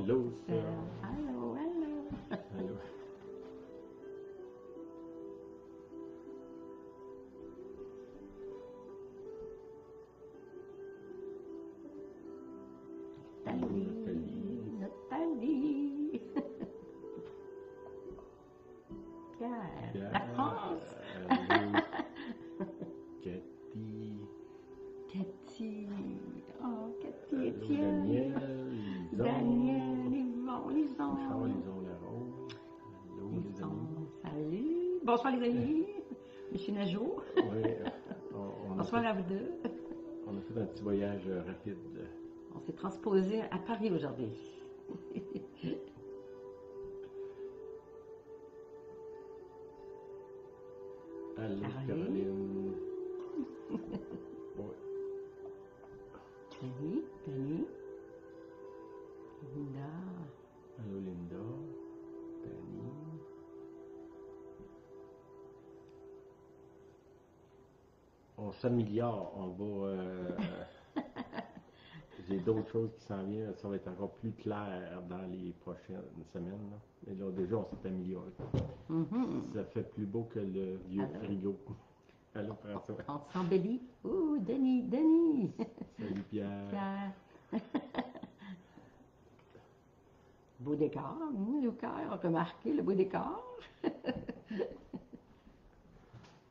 Allô, sœur. Allô, allô. Allô. Allô, Nathalie. Nathalie. Pierre, Pierre. la France. Allô. Cathy. Cathy. Oh, Cathy, Allô, Étienne. Daniel. Lison. Daniel, Yvon, Lison. Charles, Lison, Larose. Allô, les Lison, amis. salut. Bonsoir les amis. Monsieur Najot. Oui, Bonsoir à vous deux. on a fait un petit voyage rapide. On s'est transposé à Paris aujourd'hui. Allô, Caroline. Caroline. Oui. Dani. Linda. Allô, Linda. Dani. On s'améliore, on va. J'ai d'autres choses qui s'en viennent, ça va être encore plus clair dans les prochaines semaines. Là. Mais là, déjà, on s'est amélioré. Ça fait plus beau que le vieux Alors? frigo. Allô, François. On s'embellit. Ouh, Denis. Salut, Pierre. Pierre. Beau décor, Lucas, on a remarqué le beau décor.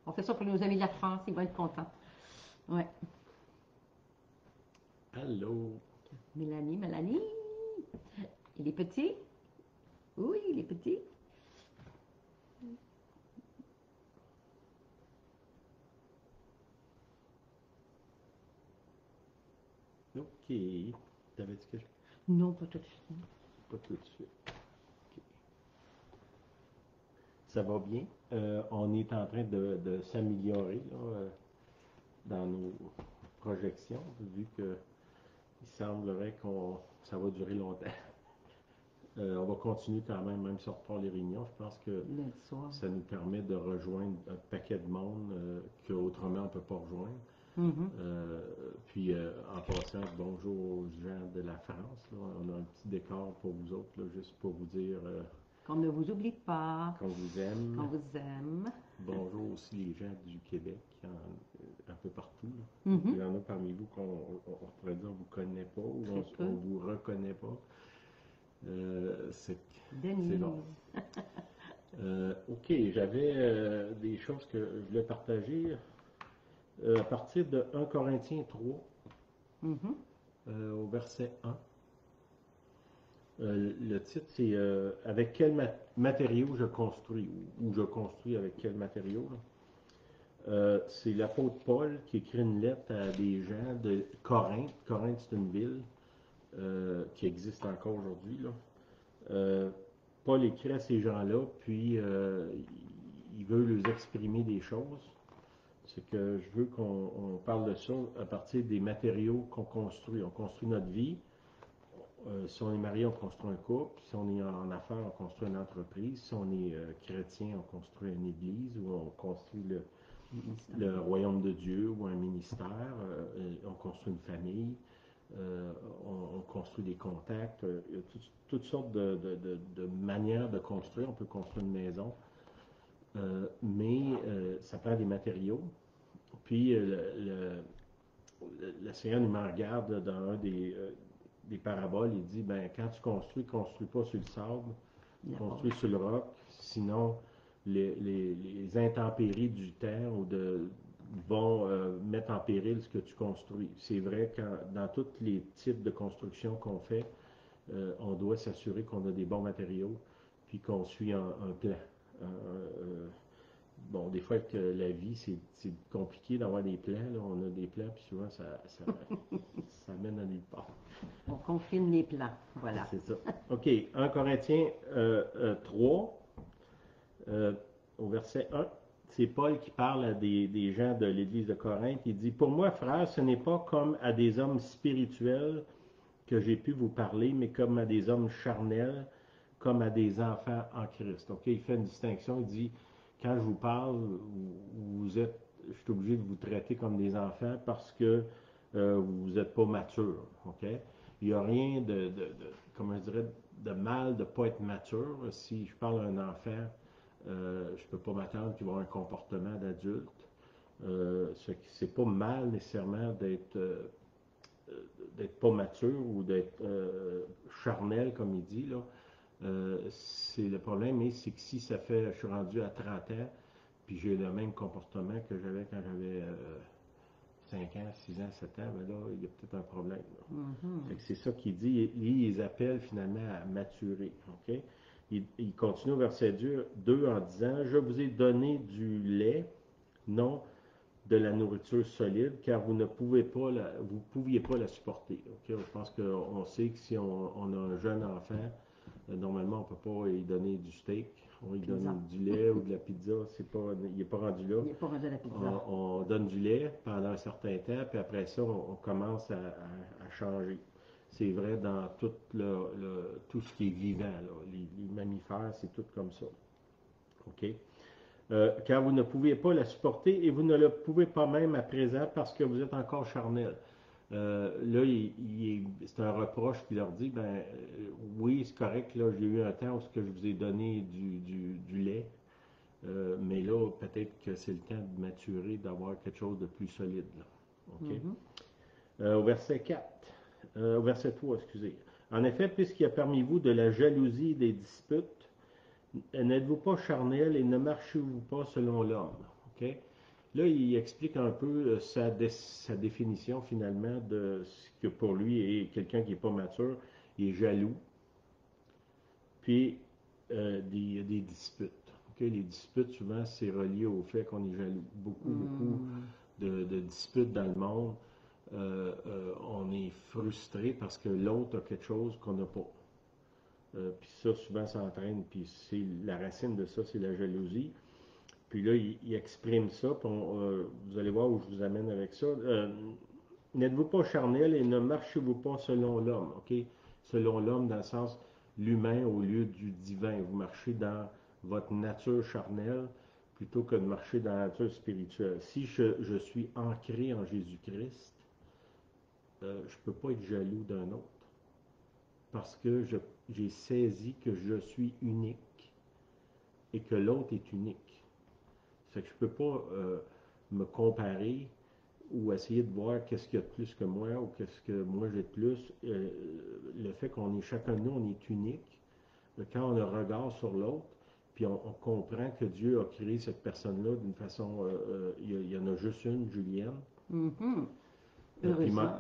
On fait ça pour nos amis de la France, ils vont être contents. Ouais. Allô. Mélanie. Il est petit? Oui, il est petit. OK. T'avais-tu quelque chose? Non, pas tout de suite. Pas tout de suite. OK. Ça va bien. On est en train de s'améliorer là, dans nos projections, vu que il semblerait que ça va durer longtemps. On va continuer quand même si on reprend les réunions. Je pense que Lundi soir. ça nous permet de rejoindre un paquet de monde qu'autrement on ne peut pas rejoindre. Puis en passant, bonjour aux gens de la France. Là. On a un petit décor pour vous autres, là, juste pour vous dire Qu'on ne vous oublie pas. qu'on vous aime. Qu'on vous aime. Bonjour aussi les gens du Québec, un peu partout. Là. Il y en a parmi vous qu'on pourrait dire on vous connaît pas ou on vous reconnaît pas. C'est Denis. bon. OK, j'avais des choses que je voulais partager à partir de 1 Corinthiens 3, au verset 1. Le titre, c'est avec quel matériau je construis ou je construis avec quel matériau. C'est l'apôtre Paul qui écrit une lettre à des gens de Corinthe. Corinthe, c'est une ville qui existe encore aujourd'hui. Paul écrit à ces gens-là, puis il veut leur exprimer des choses. C'est que je veux qu'on parle de ça à partir des matériaux qu'on construit. On construit notre vie. Si on est marié, on construit un couple. Si on est en affaires, on construit une entreprise. Si on est chrétien, on construit une église ou on construit le royaume de Dieu ou un ministère. On construit une famille. On construit des contacts. Il y a toutes sortes de manières de construire. On peut construire une maison. Mais ça prend des matériaux. Puis le Seigneur nous met en garde dans un des paraboles. Il dit, ben, quand tu construis pas sur le sable, construis sur le roc. Sinon, les intempéries du temps vont mettre en péril ce que tu construis. C'est vrai que dans tous les types de construction qu'on fait, on doit s'assurer qu'on a des bons matériaux, puis qu'on suit un plan. Bon, des fois, que la vie, c'est compliqué d'avoir des plans. Là. On a des plans, puis souvent, ça mène à nulle part. On confine les plans, voilà. C'est ça. OK, 1 Corinthiens 3, au verset 1. C'est Paul qui parle à des gens de l'église de Corinthe. Il dit, pour moi, frères, ce n'est pas comme à des hommes spirituels que j'ai pu vous parler, mais comme à des hommes charnels, comme à des enfants en Christ. OK, il fait une distinction. Il dit, quand je vous parle, je suis obligé de vous traiter comme des enfants parce que vous n'êtes pas mature. OK? Il n'y a rien comment je dirais, de mal de ne pas être mature. Si je parle à un enfant, je ne peux pas m'attendre qu'il va avoir un comportement d'adulte. C'est pas mal nécessairement d'être pas mature ou d'être charnel, comme il dit, là. C'est le problème, c'est que si ça fait, je suis rendu à 30 ans, puis j'ai le même comportement que j'avais quand j'avais 5 ans, 6 ans, 7 ans, ben là, il y a peut-être un problème. Fait que c'est ça qu'il dit. Il les appelle finalement à maturer. OK? Il continue au verset 2 en disant, je vous ai donné du lait, non de la nourriture solide, car vous pouviez pas la supporter. Okay? Je pense qu'on sait que si on a un jeune enfant, normalement, on ne peut pas lui donner du steak. On lui donne du lait ou de la pizza. Il n'est pas rendu là. Il n'est pas rendu à la pizza. On donne du lait pendant un certain temps, puis après ça, on commence à changer. C'est vrai dans tout ce qui est vivant. Là. Les mammifères, c'est tout comme ça. OK? Car vous ne pouviez pas la supporter et vous ne le pouvez pas même à présent parce que vous êtes encore charnel. Là, c'est un reproche qu'il leur dit, oui, c'est correct, là, j'ai eu un temps où je vous ai donné du lait, mais là, peut-être que c'est le temps de maturer, d'avoir quelque chose de plus solide. Là. OK? Au verset 4, au verset 3, excusez. En effet, puisqu'il y a parmi vous de la jalousie et des disputes, n'êtes-vous pas charnel et ne marchez-vous pas selon l'homme? OK? Là, il explique un peu sa définition finalement de ce que pour lui est quelqu'un qui n'est pas mature, il est jaloux, puis il y a des disputes. Okay? Les disputes, souvent, c'est relié au fait qu'on est jaloux. Beaucoup de disputes dans le monde. On est frustré parce que l'autre a quelque chose qu'on n'a pas. Puis ça, souvent, ça entraîne, puis c'est la racine de ça, c'est la jalousie. Puis là, il exprime ça, puis vous allez voir où je vous amène avec ça. N'êtes-vous pas charnel et ne marchez-vous pas selon l'homme, OK? Selon l'homme, dans le sens l'humain au lieu du divin. Vous marchez dans votre nature charnelle plutôt que de marcher dans la nature spirituelle. Si je suis ancré en Jésus-Christ, je ne peux pas être jaloux d'un autre parce que j'ai saisi que je suis unique et que l'autre est unique. Ça fait que je ne peux pas me comparer ou essayer de voir qu'est-ce qu'il y a de plus que moi ou qu'est-ce que moi j'ai de plus. Le fait qu'on est chacun de nous, on est unique. Quand on a un regard sur l'autre, puis on comprend que Dieu a créé cette personne-là d'une façon, il y en a juste une, Julienne. Heureusement.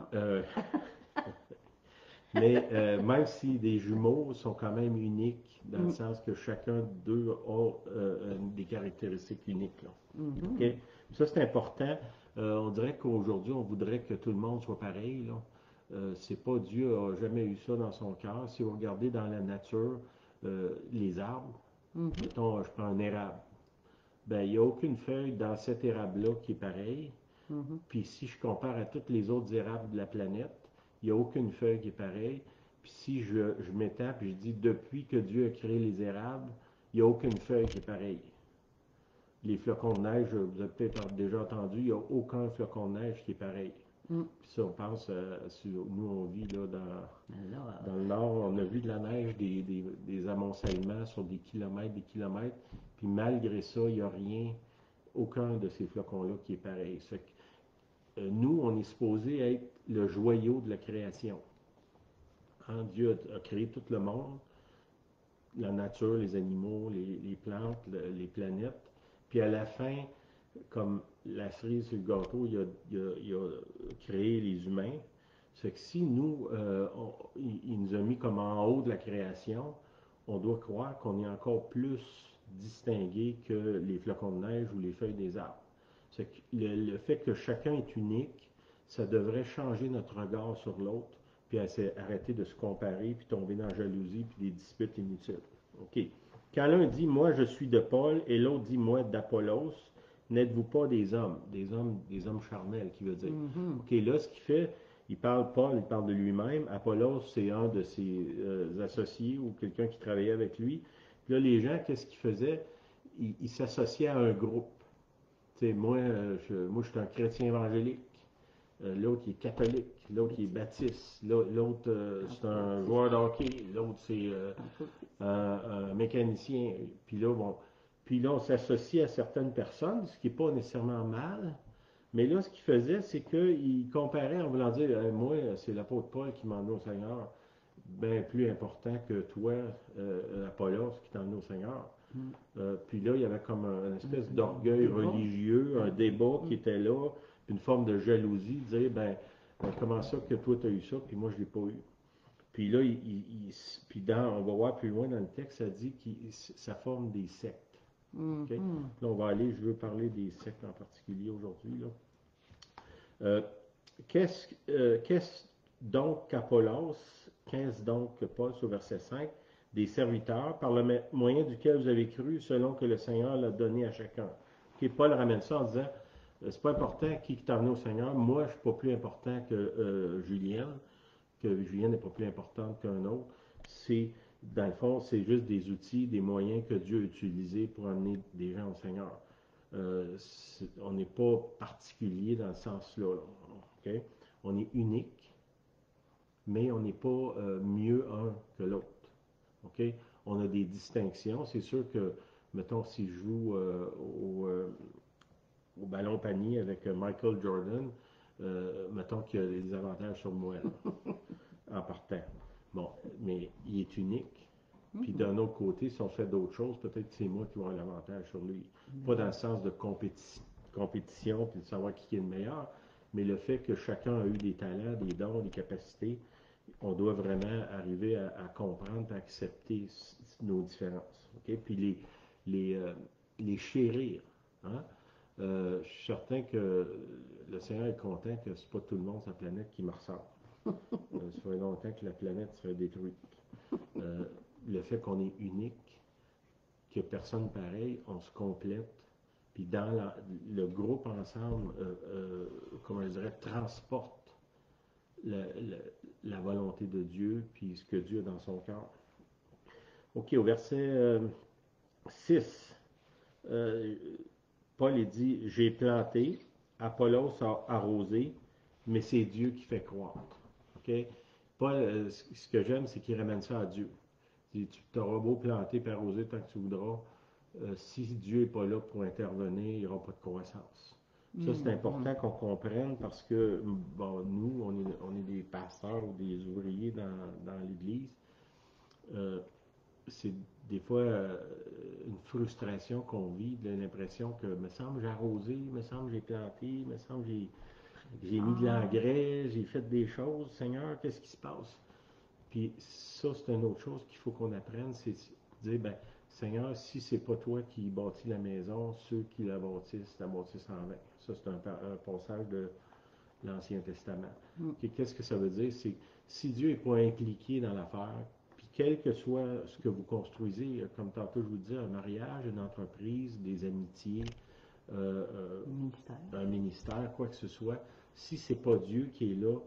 Mais même si des jumeaux sont quand même uniques, dans le sens que chacun d'eux a des caractéristiques uniques. Là. Okay? Ça, c'est important. On dirait qu'aujourd'hui, on voudrait que tout le monde soit pareil. Là. C'est pas Dieu n'a jamais eu ça dans son cœur. Si vous regardez dans la nature, les arbres, mettons, je prends un érable. Ben, il n'y a aucune feuille dans cet érable-là qui est pareille. Puis si je compare à tous les autres érables de la planète, il n'y a aucune feuille qui est pareille. Puis si je m'étends et je dis depuis que Dieu a créé les érables, il n'y a aucune feuille qui est pareille. Les flocons de neige, vous avez peut-être déjà entendu, il n'y a aucun flocon de neige qui est pareil. Puis ça, on pense, nous on vit là dans le nord, on a vu de la neige, des amoncellements sur des kilomètres, puis malgré ça, il n'y a rien, aucun de ces flocons-là qui est pareil. Ça fait que, nous, on est supposé être le joyau de la création. Hein, Dieu a créé tout le monde, la nature, les animaux, les plantes, les planètes. Puis à la fin, comme la cerise sur le gâteau, il a créé les humains. C'est que si nous, il nous a mis comme en haut de la création, on doit croire qu'on est encore plus distingué que les flocons de neige ou les feuilles des arbres. C'est que le fait que chacun est unique, ça devrait changer notre regard sur l'autre, puis arrêter de se comparer, puis tomber dans la jalousie, puis des disputes inutiles. OK. Quand l'un dit « moi je suis de Paul » et l'autre dit « moi d'Apollos », n'êtes-vous pas des hommes charnels, qui veut dire. OK, là, ce qu'il fait, Paul, il parle de lui-même. Apollos, c'est un de ses associés ou quelqu'un qui travaillait avec lui. Puis là, les gens, qu'est-ce qu'ils faisaient? Ils s'associaient à un groupe. Tu sais, moi, je suis un chrétien évangélique. l'autre il est catholique, l'autre il est baptiste, l'autre c'est un joueur de hockey, l'autre c'est un mécanicien. Puis là, bon, puis là, on s'associe à certaines personnes, ce qui n'est pas nécessairement mal. Mais là, ce qu'il faisait, c'est qu'il comparait en voulant dire moi, c'est l'apôtre Paul qui m'a emmené au Seigneur, bien plus important que toi, Apollos, qui t'a emmené au Seigneur. Puis là, il y avait comme une espèce d'orgueil religieux, un débat qui était là, une forme de jalousie, de dire comment ça que toi tu as eu ça, puis moi je l'ai pas eu. Puis là, puis on va voir plus loin dans le texte, ça dit que ça forme des sectes. OK? Là, on va aller, je veux parler des sectes en particulier aujourd'hui. Là. Qu'est-ce donc qu'Apollos, qu'est-ce donc que Paul, au verset 5, des serviteurs, par le moyen duquel vous avez cru, selon que le Seigneur l'a donné à chacun. Okay, Paul ramène ça en disant, c'est pas important qui t'a amené au Seigneur, moi je suis pas plus important que Julienne, que Julienne n'est pas plus importante qu'un autre. C'est, dans le fond, c'est juste des outils, des moyens que Dieu a utilisés pour amener des gens au Seigneur. On n'est pas particulier dans ce sens-là. Okay? On est unique, mais on n'est pas mieux un que l'autre. Okay? On a des distinctions. C'est sûr que, mettons, si je joue au ballon panier avec Michael Jordan, mettons qu'il y a des avantages sur moi là, en partant. Bon, mais il est unique. Puis d'un autre côté, si on fait d'autres choses, peut-être que c'est moi qui vais avoir l'avantage sur lui. Pas dans le sens de compétition puis de savoir qui est le meilleur, mais le fait que chacun a eu des talents, des dons, des capacités, on doit vraiment arriver à comprendre et à accepter nos différences. Okay? Puis les chérir. Hein? Je suis certain que le Seigneur est content que c'est pas tout le monde sur la planète qui me ressemble. Ça fait longtemps que la planète serait détruite. Le fait qu'on est unique, qu'il n'y a personne pareil, on se complète, puis dans le groupe ensemble, comment je dirais, transporte la volonté de Dieu, puis ce que Dieu a dans son cœur. OK, au verset 6, Paul il dit, j'ai planté, Apollos a arrosé, mais c'est Dieu qui fait croître. Okay? Paul, ce que j'aime, c'est qu'il ramène ça à Dieu. Tu t'auras beau planter et arroser tant que tu voudras. Si Dieu n'est pas là pour intervenir, il n'y aura pas de croissance. Ça, c'est important qu'on comprenne parce que bon, nous, on est des pasteurs ou des ouvriers dans l'Église. C'est des fois une frustration qu'on vit, de l'impression que, me semble, j'ai arrosé, me semble, j'ai planté, me semble, j'ai mis de l'engrais, j'ai fait des choses. Seigneur, qu'est-ce qui se passe? Puis ça, c'est une autre chose qu'il faut qu'on apprenne, c'est de dire, ben, Seigneur, si c'est pas toi qui bâtis la maison, ceux qui la bâtissent en vain. Ça, c'est un passage de l'Ancien Testament. Qu'est-ce que ça veut dire? C'est si Dieu n'est pas impliqué dans l'affaire, puis quel que soit ce que vous construisez, comme tantôt je vous disais, un mariage, une entreprise, des amitiés, un ministère, quoi que ce soit, si c'est pas Dieu qui est là,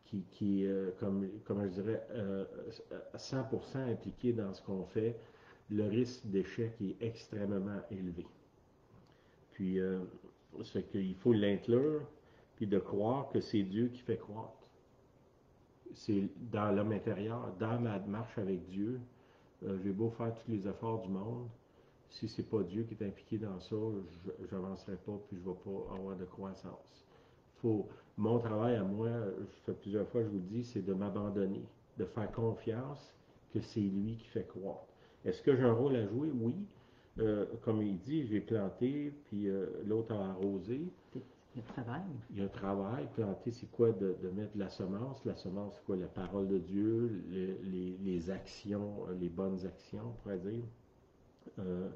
qui est, comme je dirais, 100% impliqué dans ce qu'on fait, le risque d'échec est extrêmement élevé. Puis, c'est qu'il faut l'inclure, puis de croire que c'est Dieu qui fait croître. C'est dans l'homme intérieur, dans ma marche avec Dieu, j'ai beau faire tous les efforts du monde, si c'est pas Dieu qui est impliqué dans ça, je n'avancerai pas, puis je ne vais pas avoir de croissance. Mon travail à moi, je fais plusieurs fois, je vous le dis, c'est de m'abandonner, de faire confiance que c'est lui qui fait croître. Est-ce que j'ai un rôle à jouer? Oui. Comme il dit, j'ai planté, puis l'autre a arrosé. Il y a un travail. Il y a un travail. Planter, c'est quoi de mettre de la semence? La semence, c'est quoi? La parole de Dieu, les actions, les bonnes actions, on pourrait dire.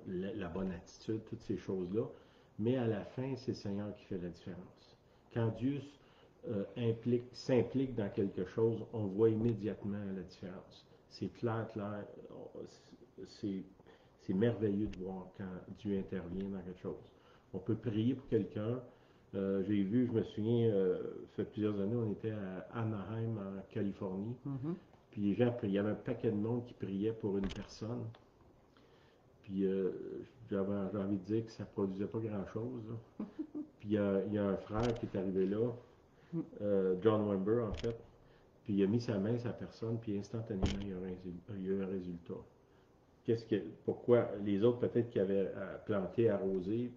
La bonne attitude, toutes ces choses-là. Mais à la fin, c'est le Seigneur qui fait la différence. Quand Dieu s'implique dans quelque chose, on voit immédiatement la différence. C'est clair. C'est merveilleux de voir quand Dieu intervient dans quelque chose. On peut prier pour quelqu'un. J'ai vu, je me souviens, ça fait plusieurs années, on était à Anaheim, en Californie. Puis les gens priaient. Il y avait un paquet de monde qui priait pour une personne. Puis j'avais envie de dire que ça ne produisait pas grand-chose. Puis il y a un frère qui est arrivé là. John Wimber en fait, puis il a mis sa main sur la personne, puis instantanément il y a eu un résultat. Pourquoi les autres peut-être qui avaient planté, arrosé,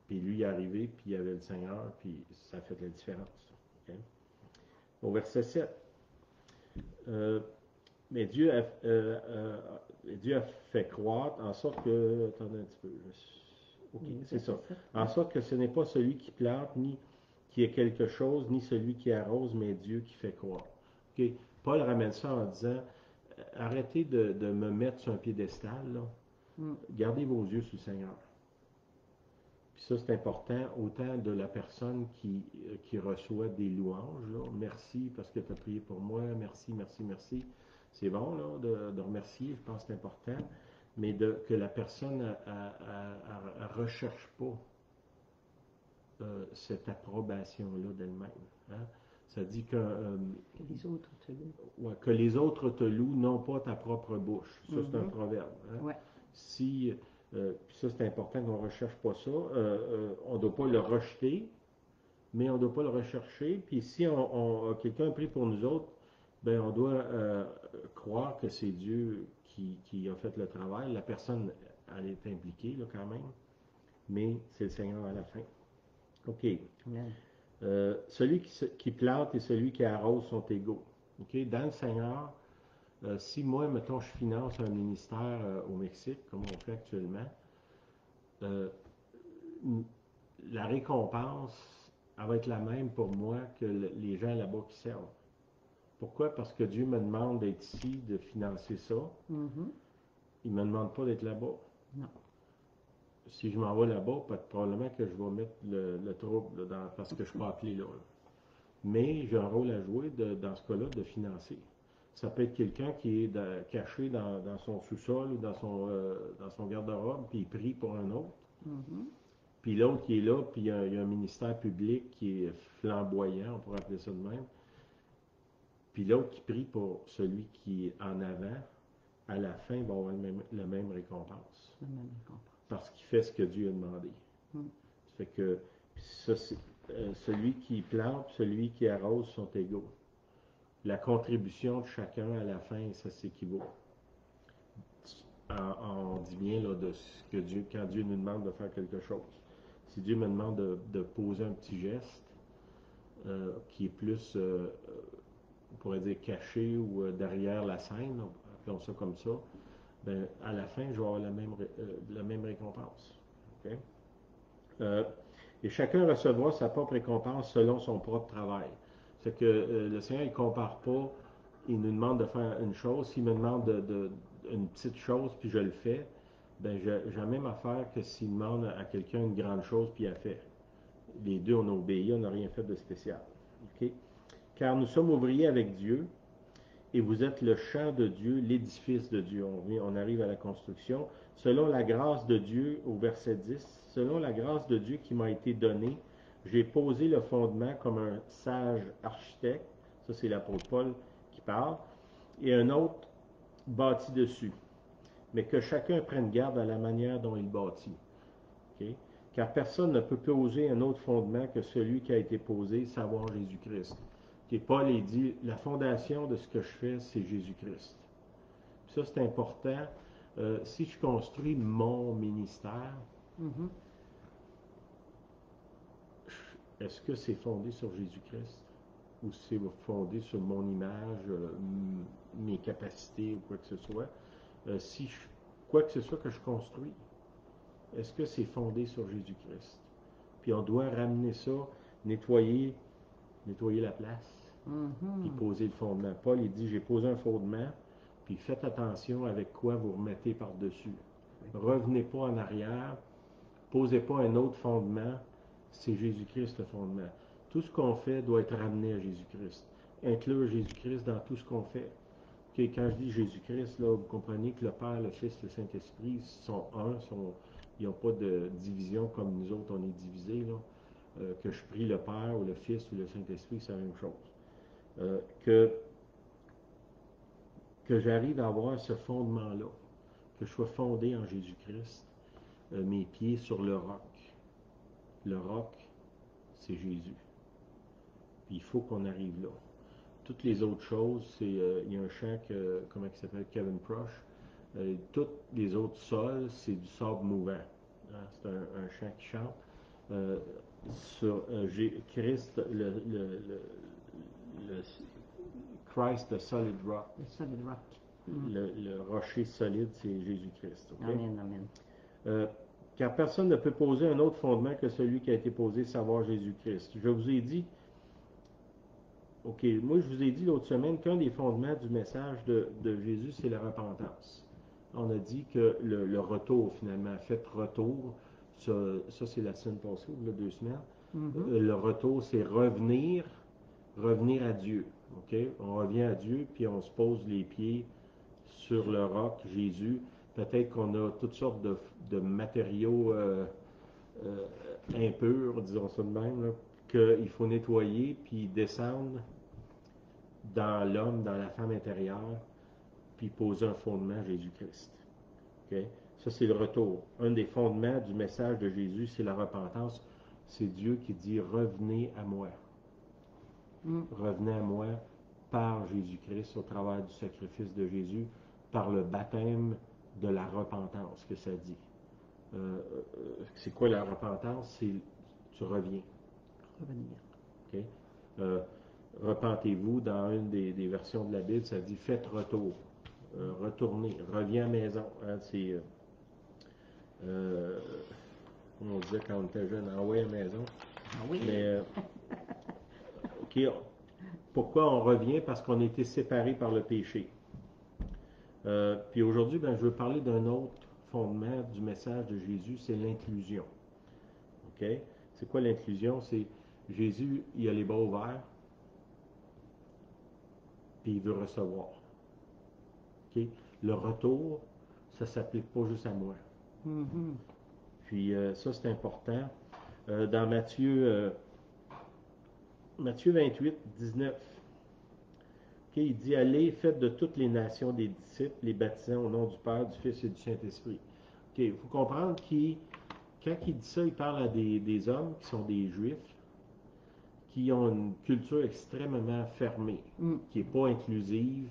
puis lui il est arrivé, puis il y avait le Seigneur, puis ça a fait la différence. Okay? Au verset 7, mais Dieu a fait croître en sorte que, attendez un petit peu, ok, c'est ça, en sorte que ce n'est pas celui qui plante, ni qui est quelque chose, ni celui qui arrose, mais Dieu qui fait croître. Okay? Paul ramène ça en disant, arrêtez de me mettre sur un piédestal, là. Gardez vos yeux sur le Seigneur. Puis ça, c'est important, autant de la personne qui reçoit des louanges, là. Merci parce que tu as prié pour moi, merci, merci, merci. C'est bon là, de remercier, je pense que c'est important, mais que la personne ne recherche pas cette approbation-là d'elle-même. Hein? Ça dit que les autres te louent. Ouais, que les autres te louent, non pas ta propre bouche. Ça, c'est un proverbe. Hein? Ouais. Si, ça, c'est important qu'on ne recherche pas ça. On ne doit pas le rejeter, mais on ne doit pas le rechercher. Puis si quelqu'un prie pour nous autres, ben on doit croire que c'est Dieu qui a fait le travail. La personne, elle est impliquée là, quand même, mais c'est le Seigneur à la fin. OK. Celui qui plante et celui qui arrose sont égaux. Okay? Dans le Seigneur, si moi, mettons, je finance un ministère au Mexique, comme on fait actuellement, la récompense, elle va être la même pour moi que les gens là-bas qui servent. Pourquoi? Parce que Dieu me demande d'être ici, de financer ça. Il ne me demande pas d'être là-bas. Non. Si je m'en vais là-bas, probablement que je vais mettre le trouble parce que je ne suis pas appelé là. Mais j'ai un rôle à jouer dans ce cas-là de financer. Ça peut être quelqu'un qui est caché dans son sous-sol ou dans son garde-robe, puis il prie pour un autre. Puis l'autre qui est là, puis il y a un ministère public qui est flamboyant, on pourrait appeler ça de même. Puis l'autre qui prie pour celui qui est en avant, à la fin, va avoir la même récompense. Parce qu'il fait ce que Dieu a demandé. Ça fait que ça, celui qui plante, celui qui arrose sont égaux. La contribution de chacun à la fin, ça s'équivaut. On dit bien là, de ce que quand Dieu nous demande de faire quelque chose. Si Dieu me demande de poser un petit geste qui est plus, on pourrait dire, caché ou derrière la scène, appelons ça comme ça, ben, à la fin, je vais avoir la même récompense. Okay? Et chacun recevra sa propre récompense selon son propre travail. C'est que le Seigneur, il ne compare pas, il nous demande de faire une chose. S'il me demande une petite chose, puis je le fais, ben j'ai la même affaire que s'il demande à quelqu'un une grande chose, puis il a fait. Les deux, on a obéi, on n'a rien fait de spécial. Okay? Car nous sommes ouvriers avec Dieu, et vous êtes le champ de Dieu, l'édifice de Dieu. On arrive à la construction. Selon la grâce de Dieu, au verset 10, selon la grâce de Dieu qui m'a été donnée, j'ai posé le fondement comme un sage architecte. Ça, c'est l'apôtre Paul qui parle. Et un autre bâtit dessus. Mais que chacun prenne garde à la manière dont il bâtit. Okay? Car personne ne peut poser un autre fondement que celui qui a été posé, savoir Jésus-Christ. Et Paul il dit, la fondation de ce que je fais, c'est Jésus-Christ. Ça, c'est important. Si je construis mon ministère, est-ce que c'est fondé sur Jésus-Christ ou c'est fondé sur mon image, mes capacités ou quoi que ce soit? Quoi que ce soit que je construis, est-ce que c'est fondé sur Jésus-Christ? Puis on doit ramener ça, nettoyer la place, puis poser le fondement. Paul, il dit, j'ai posé un fondement, puis faites attention avec quoi vous remettez par-dessus. Revenez pas en arrière, posez pas un autre fondement, c'est Jésus-Christ le fondement. Tout ce qu'on fait doit être ramené à Jésus-Christ. Inclure Jésus-Christ dans tout ce qu'on fait. Okay, quand je dis Jésus-Christ, là, vous comprenez que le Père, le Fils, le Saint-Esprit sont un, ils n'ont pas de division comme nous autres, on est divisés, là. Que je prie le Père ou le Fils ou le Saint-Esprit, c'est la même chose. Que j'arrive à avoir ce fondement-là, que je sois fondé en Jésus-Christ, mes pieds sur le roc. Le roc, c'est Jésus. Puis il faut qu'on arrive là. Toutes les autres choses, il y a un chant comment il s'appelle, Kevin Proche. Toutes les autres sols, c'est du sable mouvant. Hein, c'est un chant qui chante. Euh, sur Christ, le Christ, the solid rock. Le solid rock. Le rocher solide, c'est Jésus-Christ. Okay? Amen, amen. Car personne ne peut poser un autre fondement que celui qui a été posé, savoir Jésus-Christ. Je vous ai dit, moi je vous ai dit l'autre semaine qu'un des fondements du message de Jésus, c'est la repentance. On a dit que le retour, finalement, fait retour, ça c'est la semaine passée, ou 2 semaines. Le retour, c'est revenir à Dieu. Okay? On revient à Dieu, puis on se pose les pieds sur le roc, Jésus. Peut-être qu'on a toutes sortes de matériaux impurs, disons ça de même, qu'il faut nettoyer, puis descendre dans l'homme, dans la femme intérieure, puis poser un fondement à Jésus-Christ. Okay? Ça, c'est le retour. Un des fondements du message de Jésus, c'est la repentance. C'est Dieu qui dit « Revenez à moi ». Revenez à moi par Jésus-Christ, au travers du sacrifice de Jésus, par le baptême de la repentance que ça dit. C'est quoi la repentance? C'est tu reviens. Revenir. Okay? Repentez-vous, dans une des versions de la Bible, ça dit faites retour. Retournez, reviens à la maison. Hein, c'est comme on disait quand on était jeune, envoyez à la maison. Ah oui. Mais OK, pourquoi on revient? Parce qu'on a été séparés par le péché. Puis aujourd'hui, je veux parler d'un autre fondement du message de Jésus, c'est l'inclusion. OK? C'est quoi l'inclusion? C'est Jésus, il a les bras ouverts, puis il veut recevoir. OK? Le retour, ça ne s'applique pas juste à moi. Puis ça, c'est important. Dans Matthieu 28, 19, okay, il dit « Allez, faites de toutes les nations des disciples, les baptisant au nom du Père, du Fils et du Saint-Esprit. » OK, il faut comprendre quand il dit ça, il parle à des hommes qui sont des Juifs, qui ont une culture extrêmement fermée, qui n'est pas inclusive.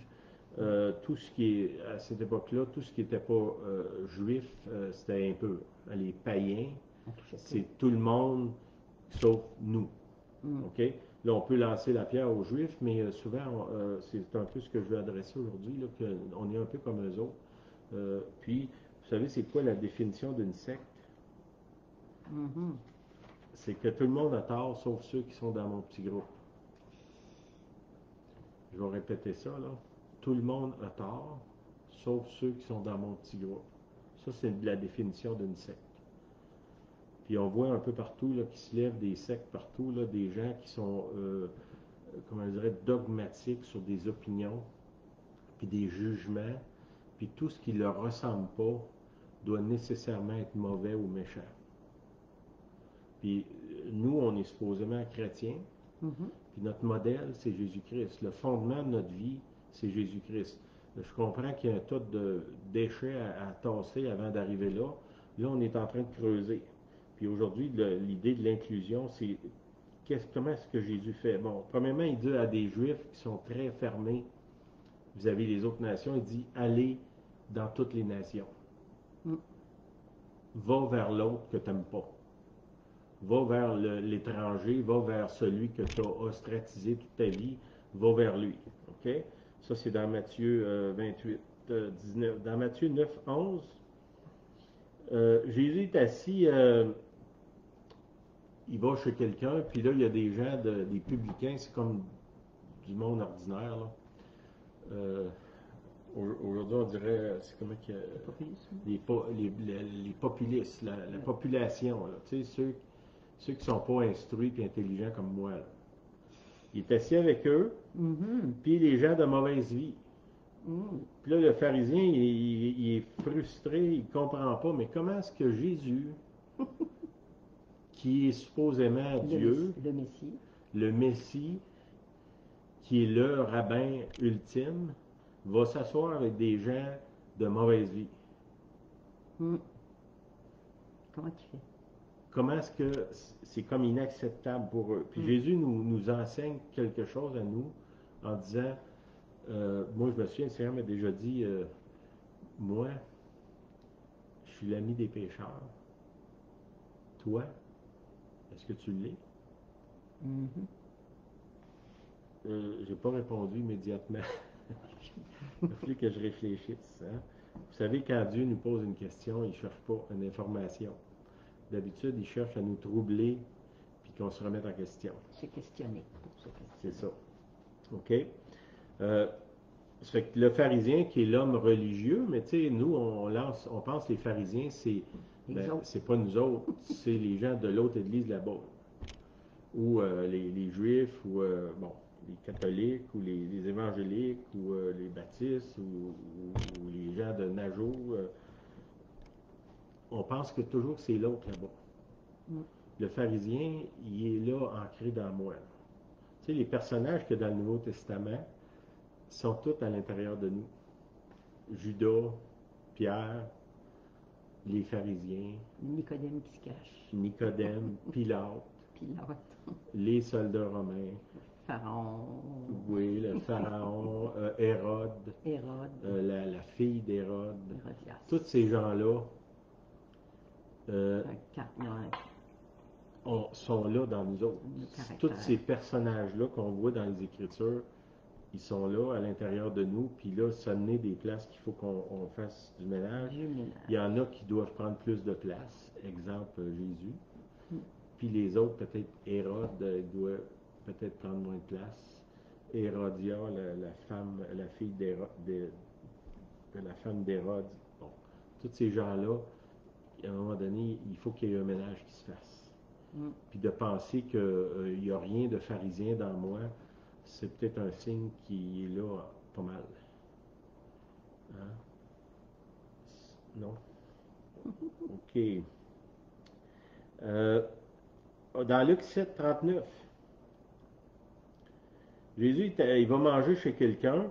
Tout ce qui est, à cette époque-là, tout ce qui n'était pas juif, c'était impur. Les païens, c'est tout le monde sauf nous. OK? Là, on peut lancer la pierre aux Juifs, mais souvent, c'est un peu ce que je veux adresser aujourd'hui, qu'on est un peu comme eux autres. Puis, vous savez, c'est quoi la définition d'une secte? C'est que tout le monde a tort, sauf ceux qui sont dans mon petit groupe. Je vais répéter ça, là. Tout le monde a tort, sauf ceux qui sont dans mon petit groupe. Ça, c'est la définition d'une secte. Puis on voit un peu partout là, qu'il se lève des sectes partout, là, des gens qui sont, comment je dirais, dogmatiques sur des opinions, puis des jugements, puis tout ce qui ne leur ressemble pas doit nécessairement être mauvais ou méchant. Puis nous, on est supposément chrétiens, puis notre modèle, c'est Jésus-Christ. Le fondement de notre vie, c'est Jésus-Christ. Je comprends qu'il y a un tas de déchets à tasser avant d'arriver là. Là, on est en train de creuser. Puis aujourd'hui, l'idée de l'inclusion, c'est comment est-ce que Jésus fait? Bon, premièrement, il dit à des Juifs qui sont très fermés vis-à-vis des autres nations, il dit « Allez dans toutes les nations. Va vers l'autre que tu n'aimes pas. Va vers l'étranger, va vers celui que tu as ostracisé toute ta vie, va vers lui. » OK? Ça, c'est dans Matthieu 28, 19. Dans Matthieu 9, 11, Jésus est assis, il va chez quelqu'un, puis là, il y a des gens, des publicains, c'est comme du monde ordinaire, là. Aujourd'hui, on dirait, c'est comment que... Les populistes, la population, là, tu sais, ceux qui ne sont pas instruits et intelligents comme moi, là. Il est assis avec eux, puis les gens de mauvaise vie. Puis là, le pharisien, il est frustré, il ne comprend pas, mais comment est-ce que Jésus, qui est supposément Dieu, le Messie, qui est le rabbin ultime, va s'asseoir avec des gens de mauvaise vie? Comment tu fais? comment est-ce que c'est comme inacceptable pour eux. Puis Jésus nous enseigne quelque chose à nous en disant, moi je me souviens, le Seigneur m'a déjà dit, moi, je suis l'ami des pécheurs. Toi, est-ce que tu l'es? Mhm. J'ai pas répondu immédiatement. Il a fallu que je réfléchisse. Hein? Vous savez, quand Dieu nous pose une question, il ne cherche pas une information. D'habitude, il cherche à nous troubler puis qu'on se remette en question. Se questionner. C'est ça. OK? Ça fait que le pharisien qui est l'homme religieux, mais tu sais, nous, on pense que les pharisiens, c'est pas nous autres, c'est les gens de l'autre église là-bas. Ou les juifs, ou bon, les catholiques, ou les évangéliques, ou les baptistes, ou les gens de Najo. On pense que toujours c'est l'autre là-bas. Mm. Le pharisien, il est là, ancré dans moi. Tu sais, les personnages que dans le Nouveau Testament sont tous à l'intérieur de nous. Judas, Pierre, les pharisiens, Nicodème qui se cache. Nicodème, Pilate, Pilate, les soldats romains, Pharaon, oui, le pharaon, Hérode, Hérode, la fille d'Hérode. Hérodias. Tous ces gens-là sont là dans nous autres. Tous ces personnages-là qu'on voit dans les Écritures, ils sont là à l'intérieur de nous, puis là, ça naît des places qu'il faut qu'on fasse du ménage. Il y en a qui doivent prendre plus de place, exemple Jésus. Puis les autres, peut-être Hérode, doit peut-être prendre moins de place. Hérodia, la fille de la femme d'Hérode. Bon, tous ces gens-là, à un moment donné, il faut qu'il y ait un ménage qui se fasse. Puis de penser qu'il n'y a rien de pharisien dans moi, c'est peut-être un signe qui est là pas mal. Hein? Non? OK. Dans Luc 7, 39, Jésus, il va manger chez quelqu'un,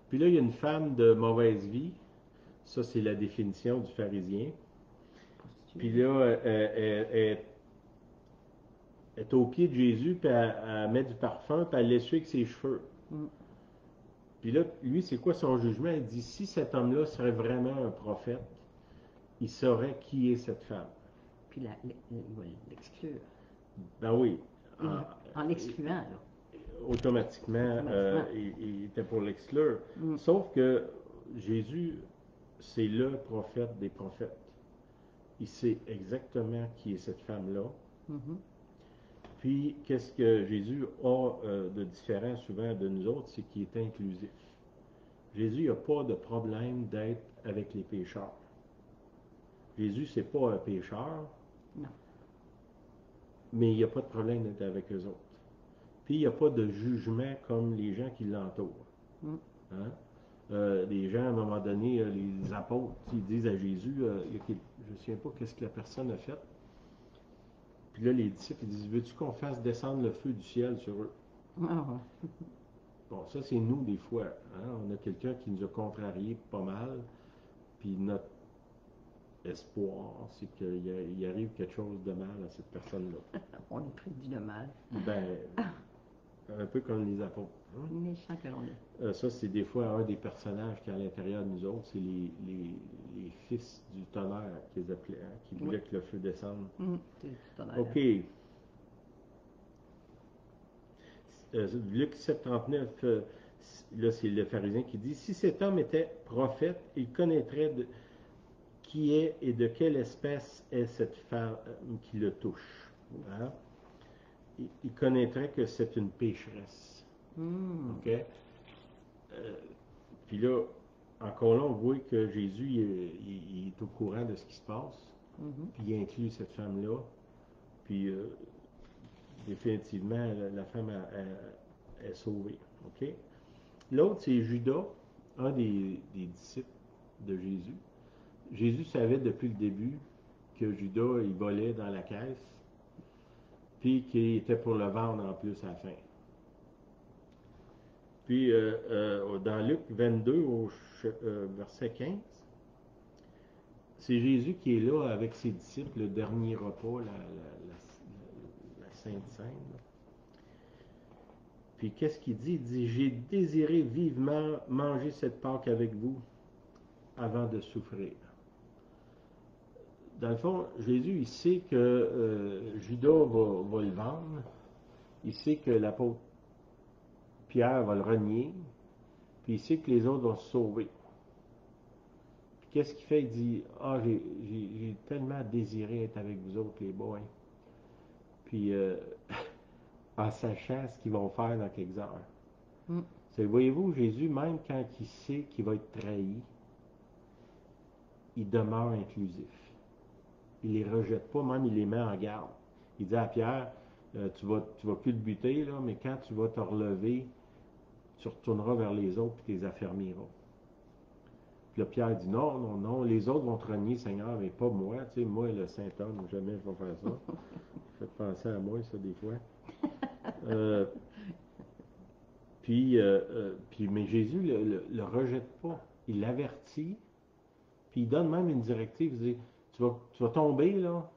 puis là, il y a une femme de mauvaise vie. Ça, c'est la définition du pharisien. Puis là, elle est au pied de Jésus, puis elle met du parfum, puis elle l'essuie avec ses cheveux. Puis là, lui, c'est quoi son jugement? Il dit, si cet homme-là serait vraiment un prophète, il saurait qui est cette femme. Puis il va l'exclure. Ben oui. En l'excluant, là. Automatiquement, il était pour l'exclure. Sauf que Jésus, c'est le prophète des prophètes. Il sait exactement qui est cette femme-là. Puis, qu'est-ce que Jésus a de différent souvent de nous autres, c'est qu'il est inclusif. Jésus n'a pas de problème d'être avec les pécheurs. Jésus, c'est pas un pécheur. Non. Mais il n'y a pas de problème d'être avec eux autres. Puis, il n'y a pas de jugement comme les gens qui l'entourent. Hein? Les gens, à un moment donné, les apôtres, ils disent à Jésus, je ne me souviens pas qu'est-ce que la personne a fait. Puis là, les disciples, ils disent, veux-tu qu'on fasse descendre le feu du ciel sur eux? Bon, ça, c'est nous, des fois. Hein? On a quelqu'un qui nous a contrariés pas mal. Puis notre espoir, c'est qu'il arrive quelque chose de mal à cette personne-là. On est prédit de mal. Ben, un peu comme les apôtres. Hein? Méchant que l'on est. Ça, c'est des fois un des personnages qui est à l'intérieur de nous autres, c'est les fils du tonnerre qu'ils appelaient, hein, qui voulaient que le feu descende. OK. Luc 7,39, là, c'est le pharisien qui dit, si cet homme était prophète, il connaîtrait qui est et de quelle espèce est cette femme qui le touche. Hein? Il connaîtrait que c'est une pécheresse. OK? Puis là, encore là, on voit que Jésus il est au courant de ce qui se passe, puis il inclut cette femme-là, puis définitivement, la femme est sauvée. OK? L'autre, c'est Judas, un des disciples de Jésus. Jésus savait depuis le début que Judas, il volait dans la caisse, puis qu'il était pour le vendre en plus à la fin. Puis, dans Luc 22, au verset 15, c'est Jésus qui est là avec ses disciples, le dernier repas, la Sainte Seine. Puis qu'est-ce qu'il dit? Il dit, j'ai désiré vivement manger cette Pâque avec vous avant de souffrir. Dans le fond, Jésus, il sait que Judas va le vendre. Il sait que l'apôtre Pierre va le renier. Puis il sait que les autres vont se sauver. Puis qu'est-ce qu'il fait? Il dit, ah, j'ai tellement désiré être avec vous autres, les boys. Puis en sachant ce qu'ils vont faire dans quelques heures. Voyez-vous, Jésus, même quand il sait qu'il va être trahi, il demeure inclusif. Il les rejette pas, même il les met en garde. Il dit à Pierre, tu vas culbuter, là, mais quand tu vas te relever, tu retourneras vers les autres et tu les affermiras. Puis là, Pierre dit, non, non, non, les autres vont te renier, Seigneur, mais pas moi. Tu sais, moi, le saint homme, jamais je vais faire ça. Faites penser à moi, ça, des fois. Mais Jésus le rejette pas. Il l'avertit, puis il donne même une directive. Il dit, tu vas tomber, là,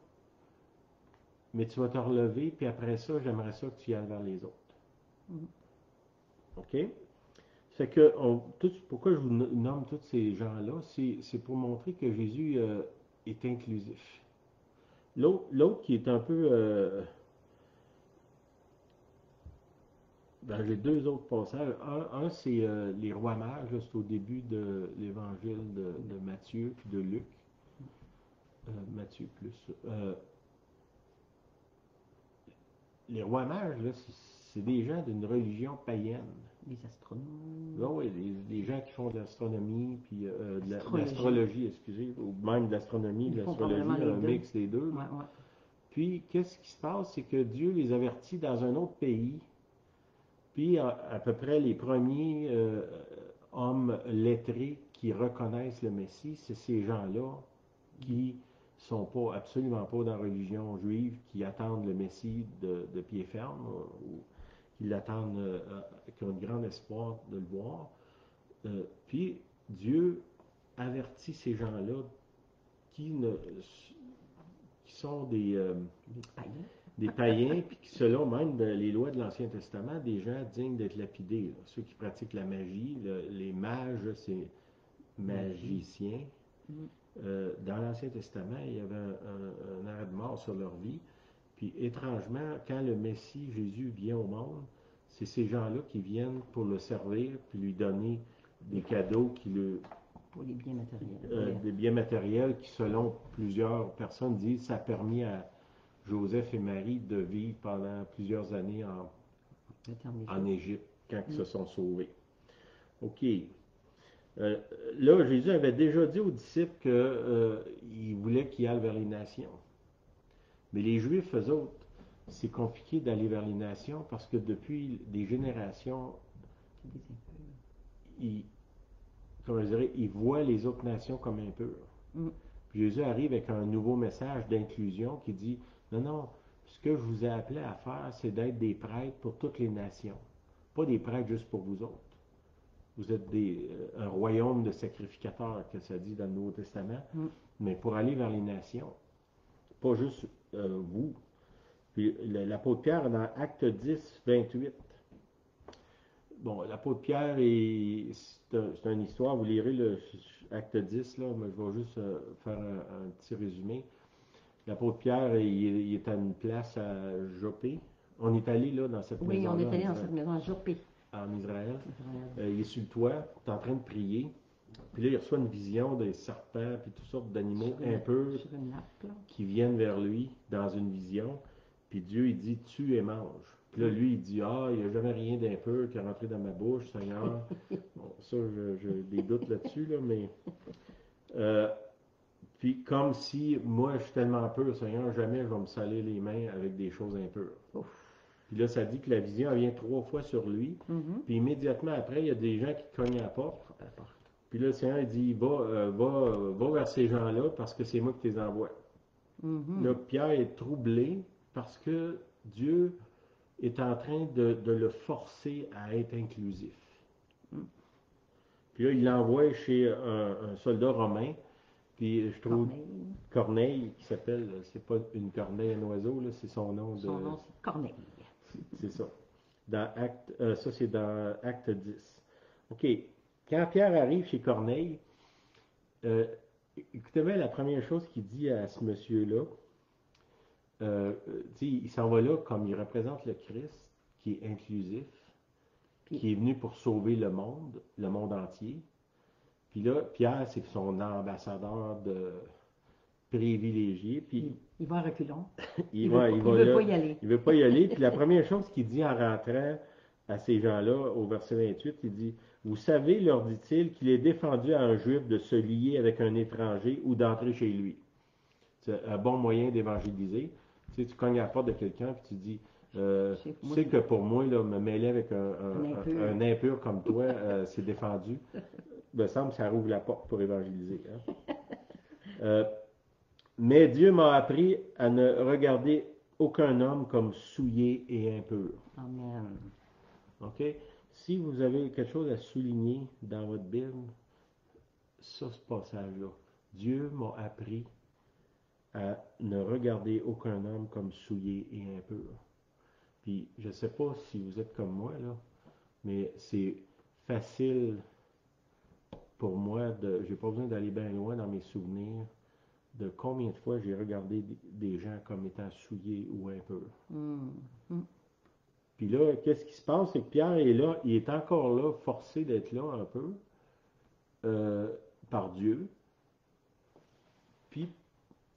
mais tu vas te relever, puis après ça, j'aimerais ça que tu y ailles vers les autres. OK? Fait que, pourquoi je vous nomme tous ces gens-là, c'est pour montrer que Jésus est inclusif. L'autre qui est un peu... j'ai deux autres passages. Un c'est les rois mages, c'est au début de l'évangile de Matthieu puis de Luc. Matthieu plus. Les rois mages, là, c'est des gens d'une religion païenne. Les astronomes. Oui, des gens qui font de l'astronomie, puis de l'astrologie, excusez, ou même de l'astronomie, de l'astrologie, un mix des deux. Ouais. Puis, qu'est-ce qui se passe? C'est que Dieu les avertit dans un autre pays. Puis, à peu près les premiers hommes lettrés qui reconnaissent le Messie, c'est ces gens-là qui sont absolument pas dans la religion juive, qui attendent le Messie de pied ferme, ou qui l'attendent, qui ont un grand espoir de le voir. Puis, Dieu avertit ces gens-là qui sont des païens, puis qui, selon même les lois de l'Ancien Testament, des gens dignes d'être lapidés. Là. Ceux qui pratiquent la magie, les mages, c'est magiciens. Dans l'Ancien Testament, il y avait un arrêt de mort sur leur vie. Puis étrangement, quand le Messie, Jésus, vient au monde, c'est ces gens-là qui viennent pour le servir, puis lui donner des cadeaux pour les biens matériels. Des biens matériels qui, selon plusieurs personnes, disent ça a permis à Joseph et Marie de vivre pendant plusieurs années en Égypte quand ils se sont sauvés. OK. Là, Jésus avait déjà dit aux disciples qu'il voulait qu'ils aillent vers les nations. Mais les Juifs, eux autres, c'est compliqué d'aller vers les nations parce que depuis des générations, ils voient les autres nations comme impures. Puis Jésus arrive avec un nouveau message d'inclusion qui dit, non, ce que je vous ai appelé à faire, c'est d'être des prêtres pour toutes les nations. Pas des prêtres juste pour vous autres. Vous êtes un royaume de sacrificateurs, que ça dit dans le Nouveau Testament, mais pour aller vers les nations. Pas juste vous. Puis l'apôtre Pierre, dans Acte 10, 28, bon, l'apôtre Pierre, c'est une histoire, vous lirez le Acte 10, là, mais je vais juste faire un petit résumé. L'apôtre Pierre, il est à une place à Jopé. On est allé là dans cette maison-là. Oui, on est allé dans cette maison à Jopé. En Israël. Il est sur le toit, il est en train de prier. Puis là, il reçoit une vision des serpents, puis toutes sortes d'animaux impurs qui viennent vers lui dans une vision. Puis Dieu, il dit, tue et mange. Puis là, lui, il dit, il n'y a jamais rien d'impur qui est rentré dans ma bouche, Seigneur. Bon, ça, j'ai des doutes là-dessus, là, mais... puis comme si, moi, je suis tellement pur, Seigneur, jamais je vais me salir les mains avec des choses impures. Puis là, ça dit que la vision, elle vient 3 fois sur lui. Puis immédiatement après, il y a des gens qui cognent à la porte. Puis là, le Seigneur, il dit, va vers ces gens-là parce que c'est moi qui les envoie. Là, Pierre est troublé parce que Dieu est en train de le forcer à être inclusif. Puis là, il l'envoie chez un soldat romain. Puis je trouve Corneille. Corneille, qui s'appelle, c'est pas une corneille, un oiseau, là, c'est son nom de. Son nom, c'est Corneille. C'est ça. Ça, c'est dans Acte 10. OK. Quand Pierre arrive chez Corneille, euh, écoutez bien la première chose qu'il dit à ce monsieur-là. Il s'en va là comme il représente le Christ, qui est inclusif, Puis, qui est venu pour sauver le monde entier. Puis là, Pierre, c'est son ambassadeur de privilégié. Puis il va à reculons. il va, il Il va veut là, pas y aller. il veut pas y aller. Puis la première chose qu'il dit en rentrant à ces gens-là, au verset 28, il dit, vous savez, leur dit-il, qu'il est défendu à un juif de se lier avec un étranger ou d'entrer chez lui. C'est un bon moyen d'évangéliser. Tu cognes à la porte de quelqu'un puis tu dis, tu sais que pour moi, là, me mêler avec un impur comme toi, c'est défendu. Il me semble que ça rouvre la porte pour évangéliser. Hein? Mais Dieu m'a appris à ne regarder aucun homme comme souillé et impur. Amen. OK? Si vous avez quelque chose à souligner dans votre Bible, ça, ce passage-là. Dieu m'a appris à ne regarder aucun homme comme souillé et impur. Puis, je ne sais pas si vous êtes comme moi, là, mais c'est facile pour moi j'ai pas besoin d'aller bien loin dans mes souvenirs de combien de fois j'ai regardé des gens comme étant souillés ou impurs. Puis là, qu'est-ce qui se passe? C'est que Pierre est là, il est encore là, forcé d'être là un peu, par Dieu. Puis,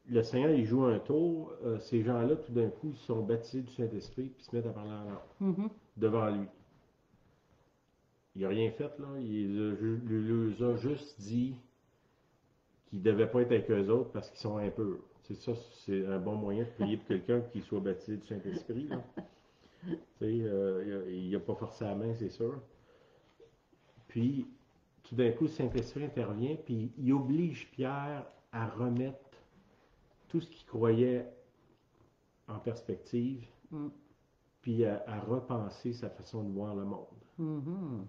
le Seigneur, il joue un tour. Ces gens-là, tout d'un coup, ils sont baptisés du Saint-Esprit, puis se mettent à parler en langue devant lui. Il n'a rien fait, là. Il leur a juste dit qu'ils ne devaient pas être avec eux autres parce qu'ils sont impurs. C'est ça, c'est un bon moyen de prier pour quelqu'un qui soit baptisé du Saint-Esprit. Il n'a pas forcé la main, c'est sûr. Puis, tout d'un coup, le Saint-Esprit intervient, puis il oblige Pierre à remettre tout ce qu'il croyait en perspective, puis à repenser sa façon de voir le monde.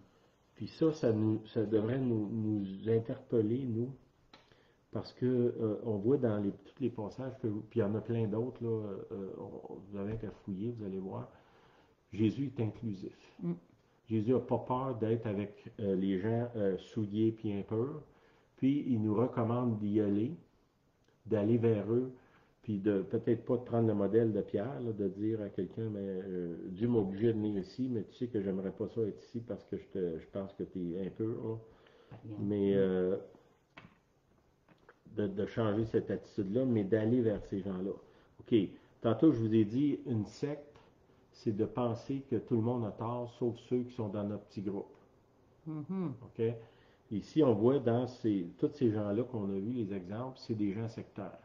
Puis ça devrait nous interpeller, nous, parce que on voit dans tous les passages, puis il y en a plein d'autres, là, vous avez qu'à fouiller, vous allez voir, Jésus est inclusif. Jésus n'a pas peur d'être avec les gens souillés puis impurs, puis il nous recommande d'y aller, d'aller vers eux, puis de peut-être pas de prendre le modèle de Pierre, là, de dire à quelqu'un, mais Dieu m'a obligé de venir ici, mais tu sais que j'aimerais pas ça être ici parce que je pense que tu es impur. Là. Mais de changer cette attitude-là, mais d'aller vers ces gens-là. OK. Tantôt, je vous ai dit, une secte, c'est de penser que tout le monde a tort, sauf ceux qui sont dans notre petit groupe. OK? Ici, on voit dans tous ces gens-là qu'on a vus, les exemples, c'est des gens sectaires.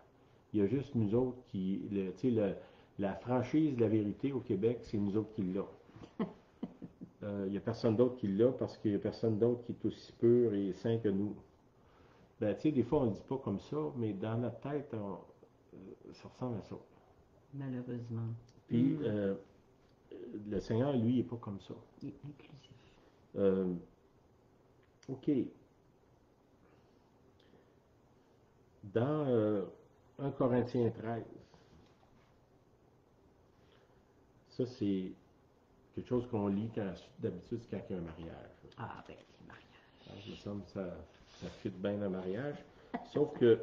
Il y a juste nous autres qui... la franchise de la vérité au Québec, c'est nous autres qui l'avons. Il n'y a personne d'autre qui l'a parce qu'il n'y a personne d'autre qui est aussi pur et saint que nous. Ben, tu sais, des fois, on ne le dit pas comme ça, mais dans notre tête, ça ressemble à ça. Malheureusement. Puis, le Seigneur, lui, il n'est pas comme ça. Il est inclusif. OK. Dans 1 Corinthiens 13, ça, c'est quelque chose qu'on lit d'habitude, c'est quand il y a un mariage. Ah, ben, les mariages. Alors, il me semble que ça fit bien le mariage. Sauf que,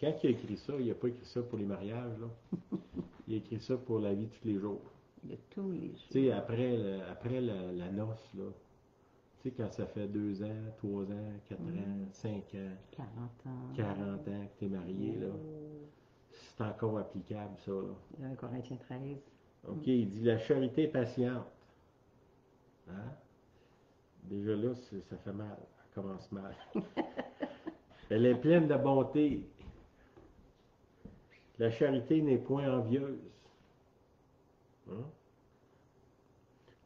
quand il a écrit ça, il n'a pas écrit ça pour les mariages, là. Il a écrit ça pour la vie de tous les jours. De tous les jours. Tu sais, après la noce, là, tu sais, quand ça fait 2 ans, 3 ans, 4 ans, 5 ans, 40 ans que tu es marié, là, c'est encore applicable, ça. Là. 1 Corinthiens 13. OK, il dit la charité est patiente. Hein? Déjà là, ça fait mal. Ça commence mal. Elle est pleine de bonté. La charité n'est point envieuse. Hein?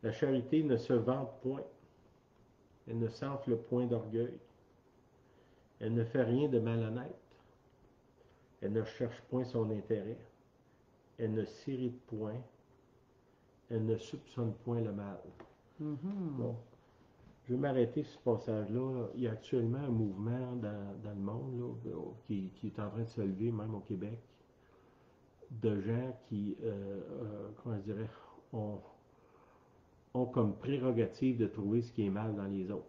La charité ne se vante point. Elle ne s'enfle point d'orgueil. Elle ne fait rien de malhonnête. Elle ne cherche point son intérêt. Elle ne s'irrite point. Elle ne soupçonne point le mal. Bon. je veux m'arrêter sur ce passage-là. Il y a actuellement un mouvement dans le monde là, qui est en train de se lever, même au Québec, de gens qui, comment je dirais, ont, ont comme prérogative de trouver ce qui est mal dans les autres.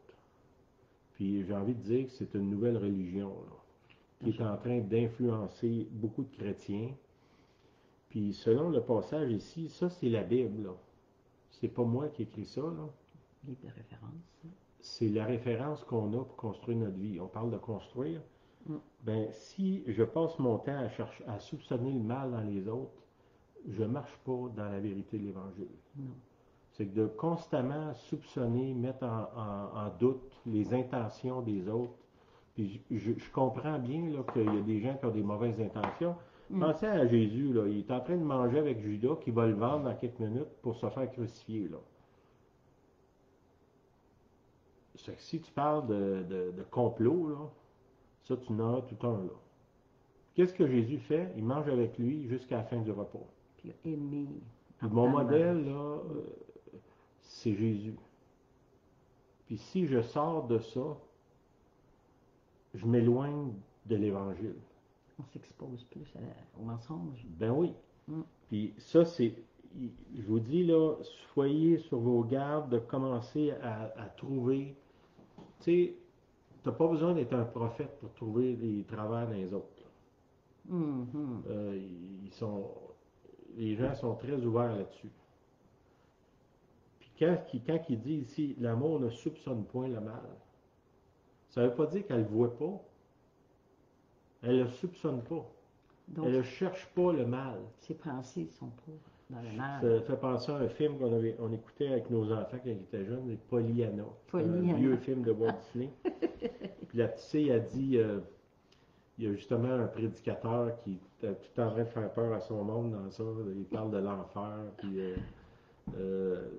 Puis j'ai envie de dire que c'est une nouvelle religion là, qui est en train d'influencer beaucoup de chrétiens. Puis selon le passage ici, ça c'est la Bible. Là. C'est pas moi qui écris ça. Là. Livre de référence. C'est la référence qu'on a pour construire notre vie. On parle de construire. Mm. Ben, si je passe mon temps à soupçonner le mal dans les autres, je ne marche pas dans la vérité de l'Évangile. Non. C'est que de constamment soupçonner, mettre en doute les intentions des autres. Puis je comprends bien là, qu'il y a des gens qui ont des mauvaises intentions. Pensez à Jésus, là, il est en train de manger avec Judas qui va le vendre dans quelques minutes pour se faire crucifier. Là. C'est que si tu parles de complot, là, ça tu en as tout un. Là. Qu'est-ce que Jésus fait? Il mange avec lui jusqu'à la fin du repas. Puis aimer. Puis mon modèle, là, c'est Jésus. Puis si je sors de ça, je m'éloigne de l'Évangile. On s'expose plus au mensonge. Ben oui. Mm. Puis ça, c'est, je vous dis, là, soyez sur vos gardes de commencer à trouver. Tu sais, tu n'as pas besoin d'être un prophète pour trouver les travers des autres. Mm-hmm. Ils sont, les gens sont très ouverts là-dessus. Puis quand il dit ici, l'amour ne soupçonne point le mal, ça ne veut pas dire qu'elle ne le voit pas. Elle ne le soupçonne pas. Donc, Elle ne cherche pas le mal. ses pensées sont pas dans le mal. Ça fait penser à un film qu'on écoutait avec nos enfants quand ils étaient jeunes, les Pollyanna. Pollyanna. Un vieux film de Walt Disney. Puis la petite fille a dit, il y a justement un prédicateur qui est tout en train de faire peur à son monde dans ça. Il parle de l'enfer, puis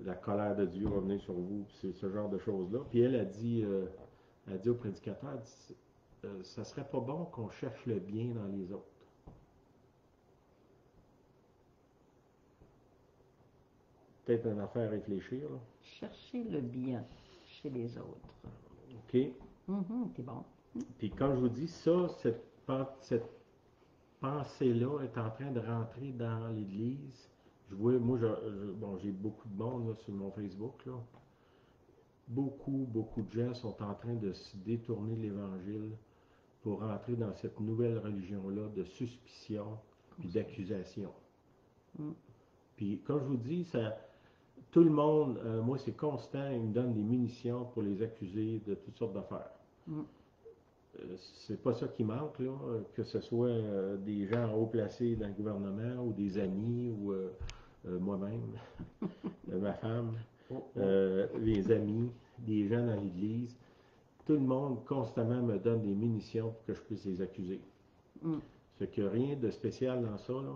la colère de Dieu va venir sur vous, puis c'est ce genre de choses-là. Puis elle a dit au prédicateur, elle dit, ça serait pas bon qu'on cherche le bien dans les autres. Peut-être une affaire à réfléchir. Là. Chercher le bien chez les autres. OK. Mm-hmm, c'est bon. Puis quand je vous dis ça, cette pensée-là est en train de rentrer dans l'Église. Je vois, moi, bon, j'ai beaucoup de monde là, sur mon Facebook. Là. Beaucoup de gens sont en train de se détourner de l'Évangile pour rentrer dans cette nouvelle religion-là de suspicion puis d'accusation. Mm. Puis, comme je vous dis, ça, tout le monde, moi, c'est constant, ils me donnent des munitions pour les accuser de toutes sortes d'affaires. Mm. C'est pas ça qui manque, là, que ce soit des gens haut placés dans le gouvernement ou des amis ou moi-même, ma femme, les amis, des gens dans l'Église. Tout le monde constamment me donne des munitions pour que je puisse les accuser. Mm. C'est qu'il n'y a rien de spécial dans ça. Là.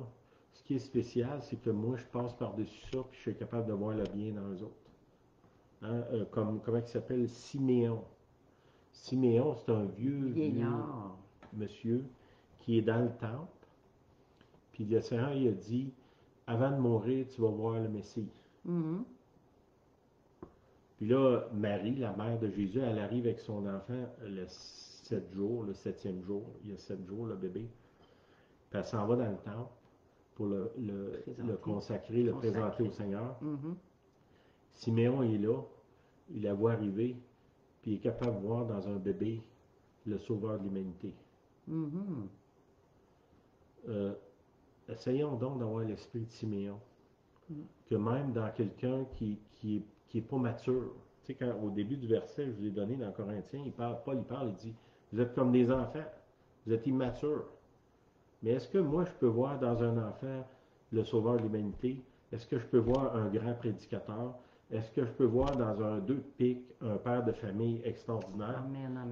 Ce qui est spécial, c'est que moi, je passe par-dessus ça puis je suis capable de voir le bien dans les autres. Hein? Comment il s'appelle? Siméon. Siméon, c'est un vieux monsieur qui est dans le temple. Puis le Seigneur, il a dit, avant de mourir, tu vas voir le Messie. Mm-hmm. Puis là, Marie, la mère de Jésus, elle arrive avec son enfant le 7 jours, le 7e jour. Il y a 7 jours, le bébé. Puis elle s'en va dans le temple pour le consacrer, le présenter au Seigneur. Mm-hmm. Siméon est là, il la voit arriver, puis il est capable de voir dans un bébé le sauveur de l'humanité. Mm-hmm. Essayons donc d'avoir l'esprit de Siméon. Mm. Que même dans quelqu'un qui est pas mature. Tu sais, au début du verset, je vous ai donné dans Corinthiens, Paul il dit, vous êtes comme des enfants, vous êtes immatures. Mais est-ce que moi, je peux voir dans un enfant le sauveur de l'humanité? Est-ce que je peux voir un grand prédicateur? Est-ce que je peux voir dans un 2 de pique un père de famille extraordinaire?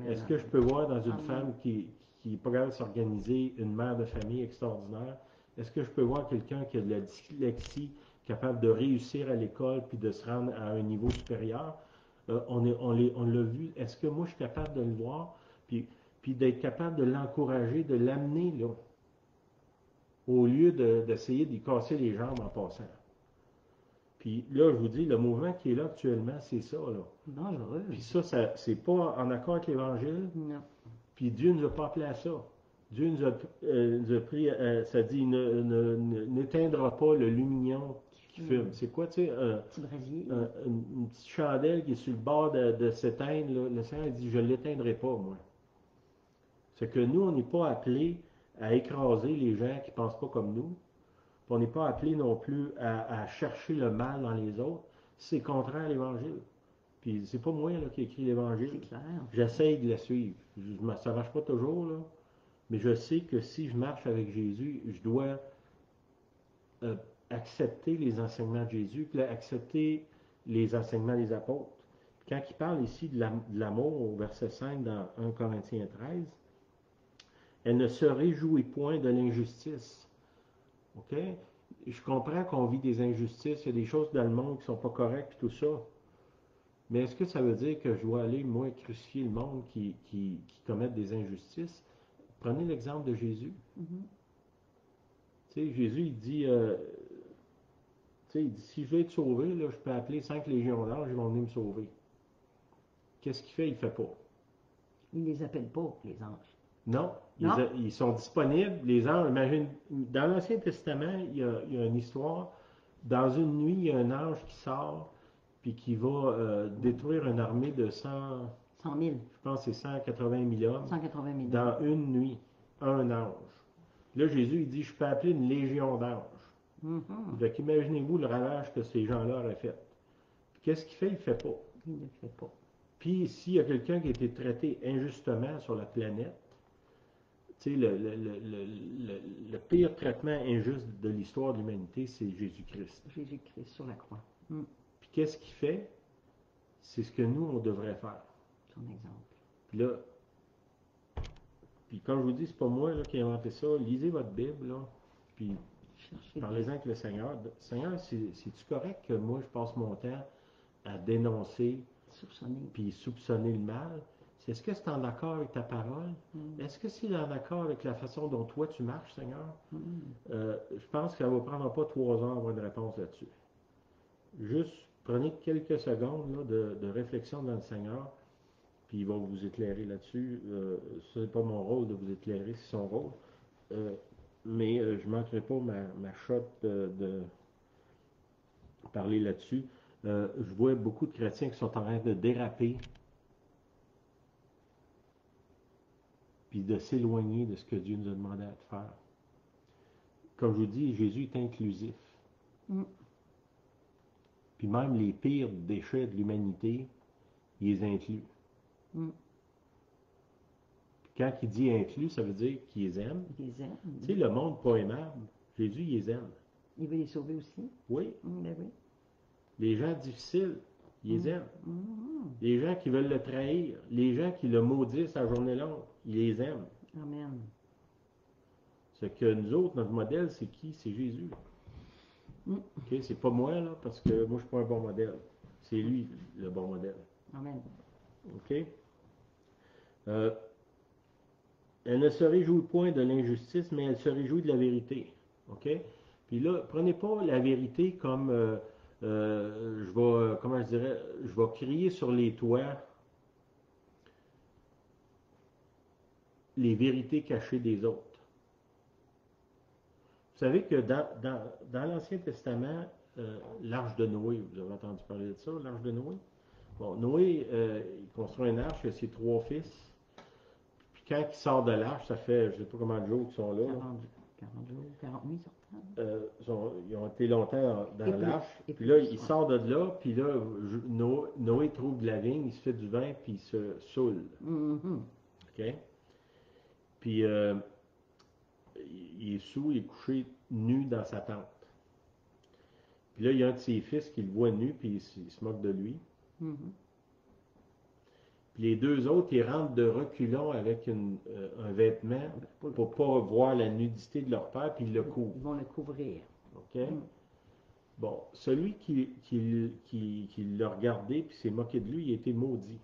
Est-ce que je peux voir dans une femme qui est pas capable de s'organiser une mère de famille extraordinaire? Est-ce que je peux voir quelqu'un qui a de la dyslexie, capable de réussir à l'école puis de se rendre à un niveau supérieur? On l'a vu. Est-ce que moi, je suis capable de le voir? Puis d'être capable de l'encourager, de l'amener là, au lieu d'essayer d'y casser les jambes en passant. Puis là, je vous dis, le mouvement qui est là actuellement, c'est ça, là. Dangereux. Puis ça, c'est pas en accord avec l'Évangile. Non. Puis Dieu ne nous a pas appelé à ça. Dieu nous a pris, ça dit, n'éteindra pas le lumignon qui fume. C'est quoi, tu sais, Petit brasier. une petite chandelle qui est sur le bord de s'éteindre, là. Le Seigneur dit, je ne l'éteindrai pas, moi. C'est que nous, on n'est pas appelés à écraser les gens qui ne pensent pas comme nous. Puis on n'est pas appelé non plus à chercher le mal dans les autres. C'est contraire à l'Évangile. Puis c'est pas moi là, qui écrit l'Évangile. C'est clair. J'essaye de le suivre. Ça marche pas toujours, là. Mais je sais que si je marche avec Jésus, je dois euh, accepter les enseignements de Jésus, puis accepter les enseignements des apôtres. Puis quand il parle ici de l'amour, au verset 5 dans 1 Corinthiens 13, elle ne se réjouit point de l'injustice. OK? Je comprends qu'on vit des injustices, il y a des choses dans le monde qui ne sont pas correctes, puis tout ça. Mais est-ce que ça veut dire que je dois aller, moi, crucifier le monde qui commettent des injustices? Prenez l'exemple de Jésus. Tu sais, Jésus, il dit, si je veux être sauvé, là, je peux appeler 5 légions d'anges, ils vont venir me sauver. Qu'est-ce qu'il fait? Il ne fait pas. Il ne les appelle pas, les anges. Non, Non. ils sont disponibles. Les anges, imagine, dans l'Ancien Testament, il y a une histoire. Dans une nuit, il y a un ange qui sort, puis qui va détruire une armée de 100 000. je pense que c'est 180 000 hommes. 180 000. Dans une nuit, un ange. Là, Jésus, il dit, je peux appeler une légion d'anges. Donc, imaginez-vous le ravage que ces gens-là auraient fait. Qu'est-ce qu'il fait? Il ne fait pas. Il ne le fait pas. Puis, s'il y a quelqu'un qui a été traité injustement sur la planète, tu sais, le pire traitement injuste de l'histoire de l'humanité, c'est Jésus-Christ. Jésus-Christ sur la croix. Puis, qu'est-ce qu'il fait? C'est ce que nous, on devrait faire. Son exemple. Puis là, puis comme je vous dis, c'est pas moi là, qui ai inventé ça. Lisez votre Bible, là, puis parlez-en avec le Seigneur. Seigneur, c'est-tu correct que moi, je passe mon temps à dénoncer, puis soupçonner le mal? Est-ce que c'est en accord avec ta parole? Est-ce que c'est en accord avec la façon dont toi tu marches, Seigneur? Je pense que ça ne vous prendra pas 3 ans à avoir une réponse là-dessus. Juste prenez quelques secondes là, de réflexion dans le Seigneur, puis il va vous éclairer là-dessus. Ce n'est pas mon rôle de vous éclairer, c'est son rôle. Mais je ne manquerai pas ma shot de parler là-dessus. Je vois beaucoup de chrétiens qui sont en train de déraper, puis de s'éloigner de ce que Dieu nous a demandé de faire. Comme je vous dis, Jésus est inclusif. Puis même les pires déchets de l'humanité, il les inclut. Puis quand il dit inclus, ça veut dire qu'il les aime. Il les aime. Tu sais, le monde pas aimable, Jésus, il les aime. Il veut les sauver aussi. Oui. Ben oui. Les gens difficiles, il les aime. Les gens qui veulent le trahir, les gens qui le maudissent à journée longue, il les aime. Amen. C'est que nous autres, notre modèle, c'est qui? C'est Jésus. OK? C'est pas moi, là, parce que moi, je suis pas un bon modèle. C'est lui, le bon modèle. Amen. OK? Elle ne se réjouit point de l'injustice, mais elle se réjouit de la vérité. OK? Puis là, prenez pas la vérité comme, je vais, comment je dirais, je vais crier sur les toits les vérités cachées des autres. Vous savez que dans l'Ancien Testament, l'arche de Noé, vous avez entendu parler de ça, l'arche de Noé? Bon, Noé, il construit une arche, il a ses 3 fils. Puis quand il sort de l'arche, ça fait, je ne sais pas combien de jours qu'ils sont là. 40 jours, 40 nuits certainement. Ils ont été longtemps dans l'arche. Puis là, il sort de là, puis là, Noé trouve de la vigne, il se fait du vin, puis il se saoule. OK? Puis il est sous, il est couché nu dans sa tente. Puis là, il y a un de ses fils qui le voit nu, puis il se moque de lui. Puis les 2 autres, ils rentrent de reculons avec un vêtement pour ne pas voir la nudité de leur père, puis ils le couvrent. Ils vont le couvrir. OK? Bon, celui qui l'a regardé, puis s'est moqué de lui, il a été maudit.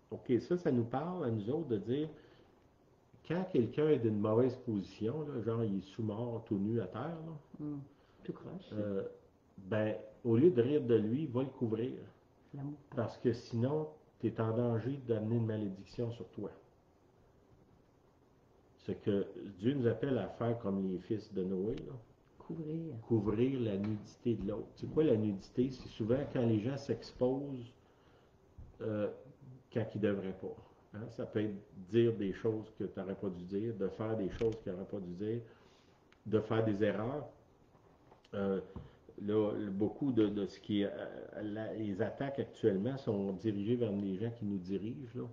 OK, ça nous parle à nous autres de dire, quand quelqu'un est d'une mauvaise position, là, genre il est sous-mort, tout nu à terre, là, Tout croche. ben, au lieu de rire de lui, va le couvrir. L'amour. Parce que sinon, tu es en danger d'amener une malédiction sur toi. Ce que Dieu nous appelle à faire comme les fils de Noé, là. Couvrir. Couvrir la nudité de l'autre. C'est quoi la nudité? C'est souvent quand les gens s'exposent euh, quand ils ne devraient pas. Hein? Ça peut être dire des choses que tu n'aurais pas dû dire, de faire des choses que tu n'aurais pas dû dire, de faire des erreurs. Là, beaucoup de ce qui est, les attaques actuellement sont dirigées vers les gens qui nous dirigent. Là.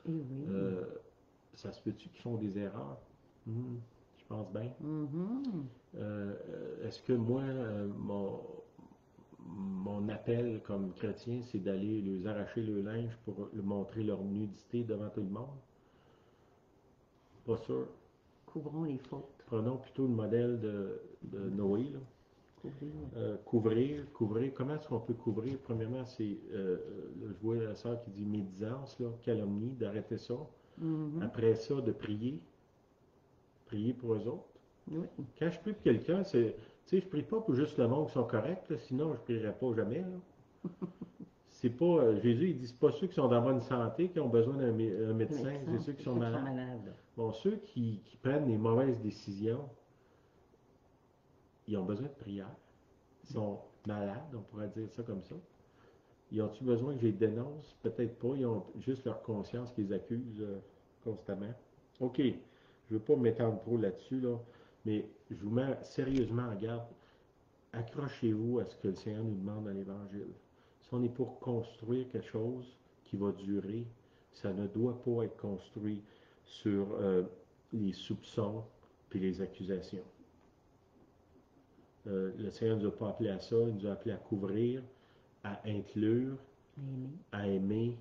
Et oui. Ça se peut-tu qu'ils font des erreurs? Je pense bien. Est-ce que moi, mon appel comme chrétien, c'est d'aller leur arracher le linge pour leur montrer leur nudité devant tout le monde? Pas sûr. Couvrons les fautes. Prenons plutôt le modèle de Noé. Là. Couvrir. Comment est-ce qu'on peut couvrir? Premièrement, c'est, je vois la sœur qui dit médisance, là, calomnie, d'arrêter ça. Après ça, de prier. Prier pour eux autres. Oui. Quand je prie pour quelqu'un, c'est, tu sais, je prie pas pour juste le monde qui sont corrects, là, sinon je ne prierai pas jamais. Là. C'est pas, Jésus, il dit, c'est pas ceux qui sont dans bonne santé qui ont besoin d'un médecin, c'est ceux qui sont malades. Bon, ceux qui prennent les mauvaises décisions, ils ont besoin de prière. Ils sont malades, on pourrait dire ça comme ça. Ils ont-ils besoin que je les dénonce? Peut-être pas. Ils ont juste leur conscience qui les accuse constamment. OK. Je ne veux pas m'étendre trop là-dessus, là, mais je vous mets sérieusement en garde. Accrochez-vous à ce que le Seigneur nous demande dans l'Évangile. Si on est pour construire quelque chose qui va durer, ça ne doit pas être construit sur les soupçons et les accusations. Le Seigneur ne nous a pas appelé à ça, il nous a appelé à couvrir, à inclure, à aimer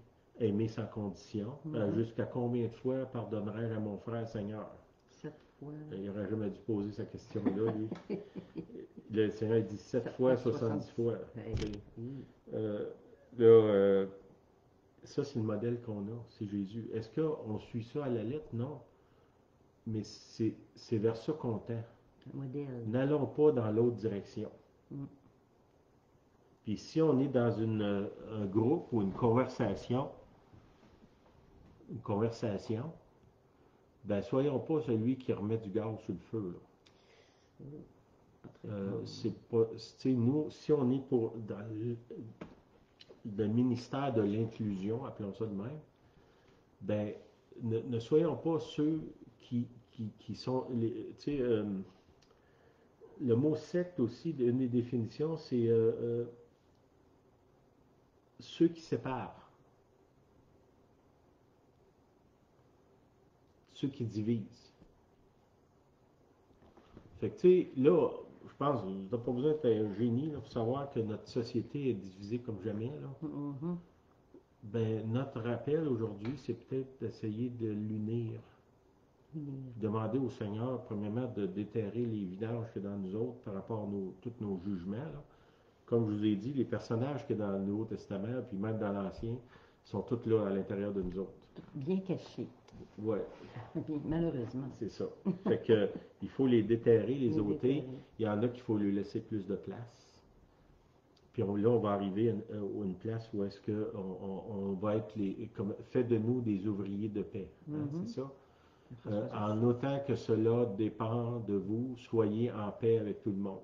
sans condition. Jusqu'à combien de fois pardonnerais-je à mon frère, Seigneur? 7 fois. Il n'aurait jamais dû poser sa question-là, lui. Le Seigneur dit 7 fois, 70 fois. Ça, c'est le modèle qu'on a, c'est Jésus. Est-ce qu'on suit ça à la lettre? Non. Mais c'est vers ça qu'on tend. N'allons pas dans l'autre direction. Puis si on est dans un groupe ou une conversation, ben soyons pas celui qui remet du gaz sur le feu. C'est pas, nous, si on est dans le ministère de l'inclusion, appelons ça de même, ben ne soyons pas ceux qui sont, le mot secte aussi, une des définitions, c'est ceux qui séparent, ceux qui divisent. Fait que, tu sais, là, je pense, tu n'as pas besoin d'être un génie là, pour savoir que notre société est divisée comme jamais. Là. Ben, notre appel aujourd'hui, c'est peut-être d'essayer de l'unir. Demander au Seigneur, premièrement, de déterrer les vidanges qu'il y a dans nous autres par rapport à tous nos jugements. Là. Comme je vous ai dit, les personnages qu'il y a dans le Nouveau Testament, puis même dans l'Ancien, sont tous là à l'intérieur de nous autres. Bien cachés. Oui. Malheureusement. C'est ça. Fait que, il faut les déterrer, les ôter. Il y en a qu'il faut lui laisser plus de place. Puis là, on va arriver à une place où est-ce qu'on va être fait de nous des ouvriers de paix. C'est ça? En autant que cela dépend de vous, soyez en paix avec tout le monde.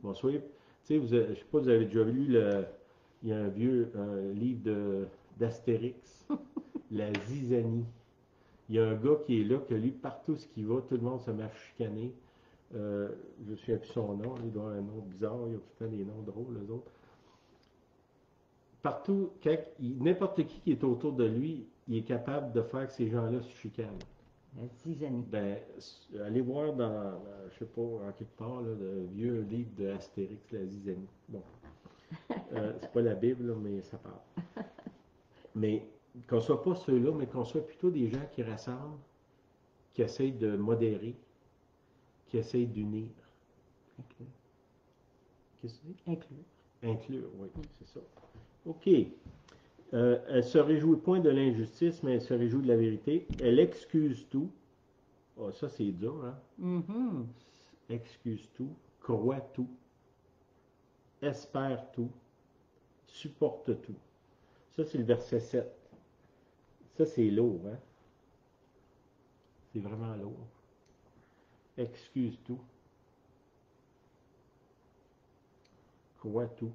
Bon, soyez, tu sais, je ne sais pas, vous avez déjà lu il y a un vieux livre d'Astérix, La Zizanie. Il y a un gars qui est là, que lui, partout ce qu'il va, tout le monde se met à chicaner. Je ne sais plus son nom, il doit avoir un nom bizarre, il y a tout le temps des noms drôles, les autres. Partout, n'importe qui est autour de lui, il est capable de faire que ces gens-là se chicanent. La zizanie. Ben, allez voir je sais pas, en quelque part, là, le vieux livre de Astérix, La Zizanie. Bon. C'est pas la Bible, là, mais ça parle. Mais qu'on ne soit pas ceux-là, mais qu'on soit plutôt des gens qui rassemblent, qui essayent de modérer, qui essayent d'unir. Inclure. Qu'est-ce que c'est? Inclure. Inclure, oui, c'est ça. OK. Elle ne se réjouit point de l'injustice, mais elle se réjouit de la vérité. Elle excuse tout. Oh, ça, c'est dur, hein? Excuse tout, croit tout. espère tout, supporte tout. Ça, c'est le verset 7. Ça, c'est lourd, hein? C'est vraiment lourd. Excuse tout. Crois tout.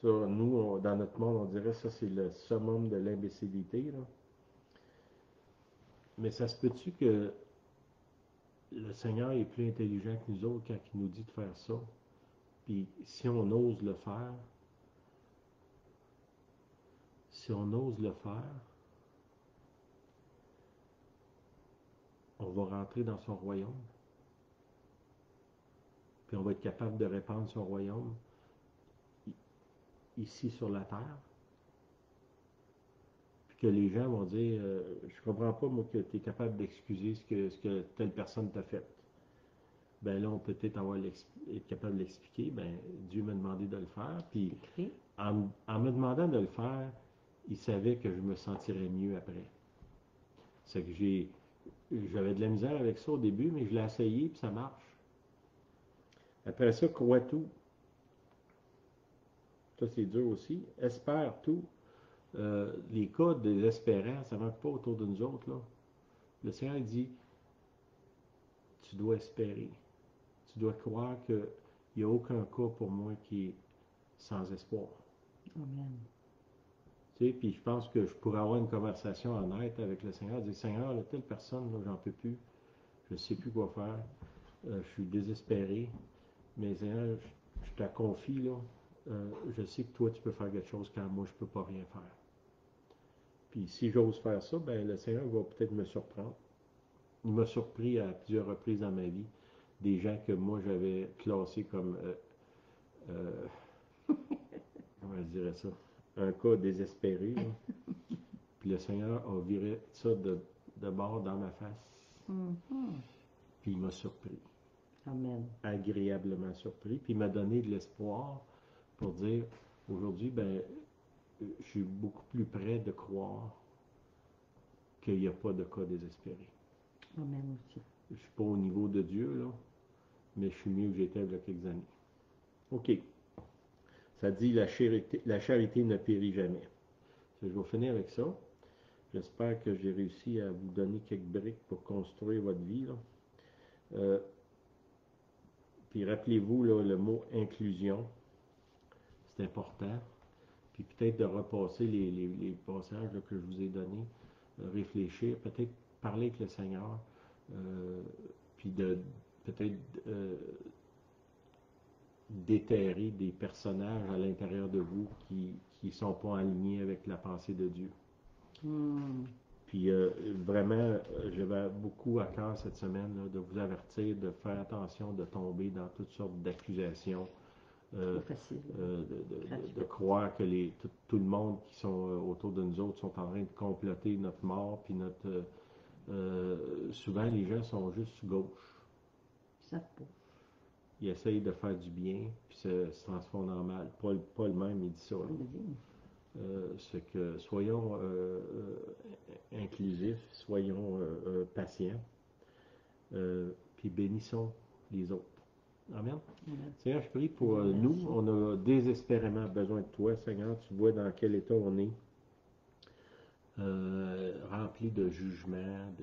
Ça, nous, dans notre monde, on dirait ça, c'est le summum de l'imbécilité, là. Mais ça se peut-tu que le Seigneur est plus intelligent que nous autres quand il nous dit de faire ça? Puis si on ose le faire, on va rentrer dans son royaume. Puis on va être capable de répandre son royaume ici sur la terre. Puis que les gens vont dire, je comprends pas, moi, que tu es capable d'excuser ce que telle personne t'a fait. Ben là, on peut peut-être être capable de l'expliquer. Ben, Dieu m'a demandé de le faire. Puis en me demandant de le faire, il savait que je me sentirais mieux après. C'est que j'avais de la misère avec ça au début, mais je l'ai essayé, puis ça marche. Après ça, crois tout. Ça, c'est dur aussi. Espère tout. Les cas désespérants, ça ne manque pas autour de nous autres, là. Le Seigneur dit, tu dois espérer. Tu dois croire qu'il n'y a aucun cas pour moi qui est sans espoir. Amen. Tu sais, puis je pense que je pourrais avoir une conversation honnête avec le Seigneur, dire, Seigneur, là, telle personne, là, j'en peux plus, je ne sais plus quoi faire, je suis désespéré, mais Seigneur, je te confie, là, je sais que toi, tu peux faire quelque chose quand moi, je ne peux pas rien faire. Puis si j'ose faire ça, ben le Seigneur va peut-être me surprendre. Il m'a surpris à plusieurs reprises dans ma vie, des gens que moi, j'avais classés comme, comment je dirais ça, un cas désespéré, là. Puis le Seigneur a viré ça de bord dans ma face. Puis il m'a surpris. Amen. Agréablement surpris. Puis il m'a donné de l'espoir pour dire, aujourd'hui, ben, je suis beaucoup plus près de croire qu'il n'y a pas de cas désespéré. Amen aussi. Je ne suis pas au niveau de Dieu, là, mais je suis mieux que j'étais il y a quelques années. OK. Ça dit, la charité ne périt jamais. Je vais finir avec ça. J'espère que j'ai réussi à vous donner quelques briques pour construire votre vie, là. Puis rappelez-vous, là, le mot inclusion, c'est important. Puis peut-être de repasser les passages là, que je vous ai donnés, réfléchir, peut-être parler avec le Seigneur, puis de peut-être déterrer des personnages à l'intérieur de vous qui ne sont pas alignés avec la pensée de Dieu. Puis vraiment, j'avais beaucoup à cœur cette semaine là, de vous avertir de faire attention de tomber dans toutes sortes d'accusations, de croire que tout le monde qui sont autour de nous autres sont en train de comploter notre mort, puis souvent les gens sont juste sous gauche. Ils essayent de faire du bien, puis se transforment en mal. Paul même, il dit ça. C'est que soyons inclusifs, soyons patients, puis bénissons les autres. Amen. Seigneur, je prie pour nous. On a désespérément besoin de toi, Seigneur. Tu vois dans quel état on est. Rempli de jugement,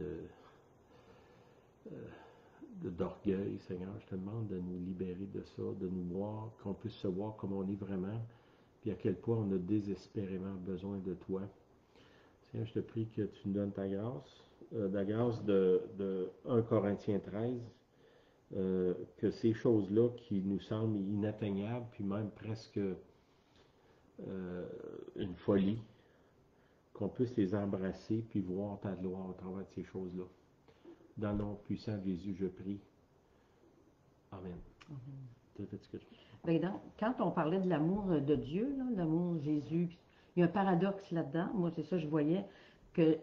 d'orgueil, Seigneur. Je te demande de nous libérer de ça, de nous voir, qu'on puisse se voir comme on est vraiment, puis à quel point on a désespérément besoin de toi. Seigneur, je te prie que tu nous donnes ta grâce, la grâce de 1 Corinthiens 13, que ces choses-là qui nous semblent inatteignables, puis même presque une folie, qu'on puisse les embrasser, puis voir ta gloire au travers de ces choses-là. Dans le nom puissant de Jésus, je prie. Amen. Quand on parlait de l'amour de Dieu, l'amour de Jésus, il y a un paradoxe là-dedans. Moi, c'est ça que je voyais, que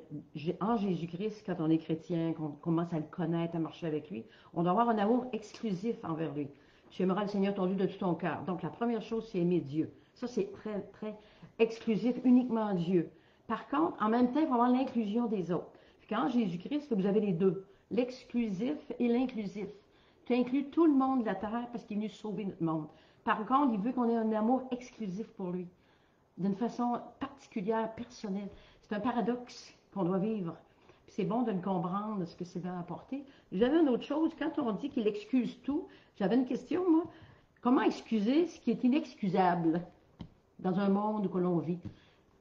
en Jésus-Christ, quand on est chrétien, qu'on commence à le connaître, à marcher avec lui, on doit avoir un amour exclusif envers lui. Tu aimeras le Seigneur ton Dieu de tout ton cœur. Donc, la première chose, c'est aimer Dieu. Ça, c'est très, très exclusif, uniquement Dieu. Par contre, en même temps, il faut avoir l'inclusion des autres. Puis quand Jésus-Christ, vous avez les deux, l'exclusif et l'inclusif. Tu inclus tout le monde de la terre parce qu'il est venu sauver notre monde. Par contre, il veut qu'on ait un amour exclusif pour lui, d'une façon particulière, personnelle. C'est un paradoxe qu'on doit vivre. Puis c'est bon de le comprendre, ce que c'est va apporter. J'avais une autre chose, quand on dit qu'il excuse tout, j'avais une question, moi. Comment excuser ce qui est inexcusable dans un monde où l'on vit?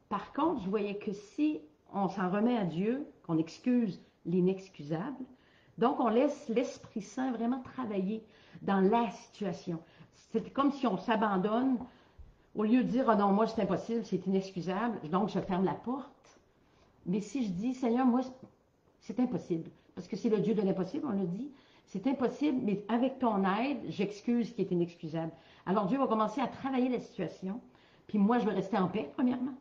Par contre, je voyais que si on s'en remet à Dieu, qu'on excuse l'inexcusable, donc on laisse l'Esprit Saint vraiment travailler dans la situation. C'est comme si on s'abandonne, au lieu de dire, oh non, moi c'est impossible, c'est inexcusable, donc je ferme la porte. Mais si je dis, Seigneur, moi c'est impossible, parce que c'est le Dieu de l'impossible, on le dit, c'est impossible, mais avec ton aide, j'excuse ce qui est inexcusable. Alors Dieu va commencer à travailler la situation, puis moi je vais rester en paix, premièrement.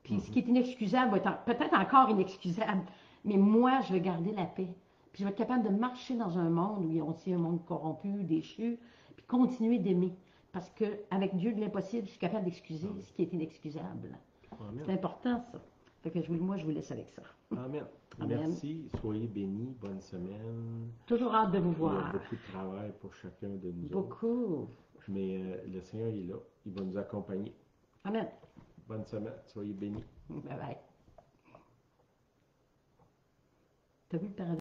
Puis ce qui est inexcusable va être peut-être encore inexcusable, mais moi, je vais garder la paix. Puis je vais être capable de marcher dans un monde où il y a aussi un monde corrompu, déchu, puis continuer d'aimer. Parce qu'avec Dieu de l'impossible, je suis capable d'excuser ce qui est inexcusable. Amen. C'est important, ça. Fait que moi, je vous laisse avec ça. Amen. Amen. Merci, soyez bénis, bonne semaine. Toujours hâte de vous Il y a voir. beaucoup de travail pour chacun de nous autres. Beaucoup. Mais le Seigneur est là, il va nous accompagner. Amen. Bonne semaine, soyez bénis. Bye bye. T'as vu le paradis?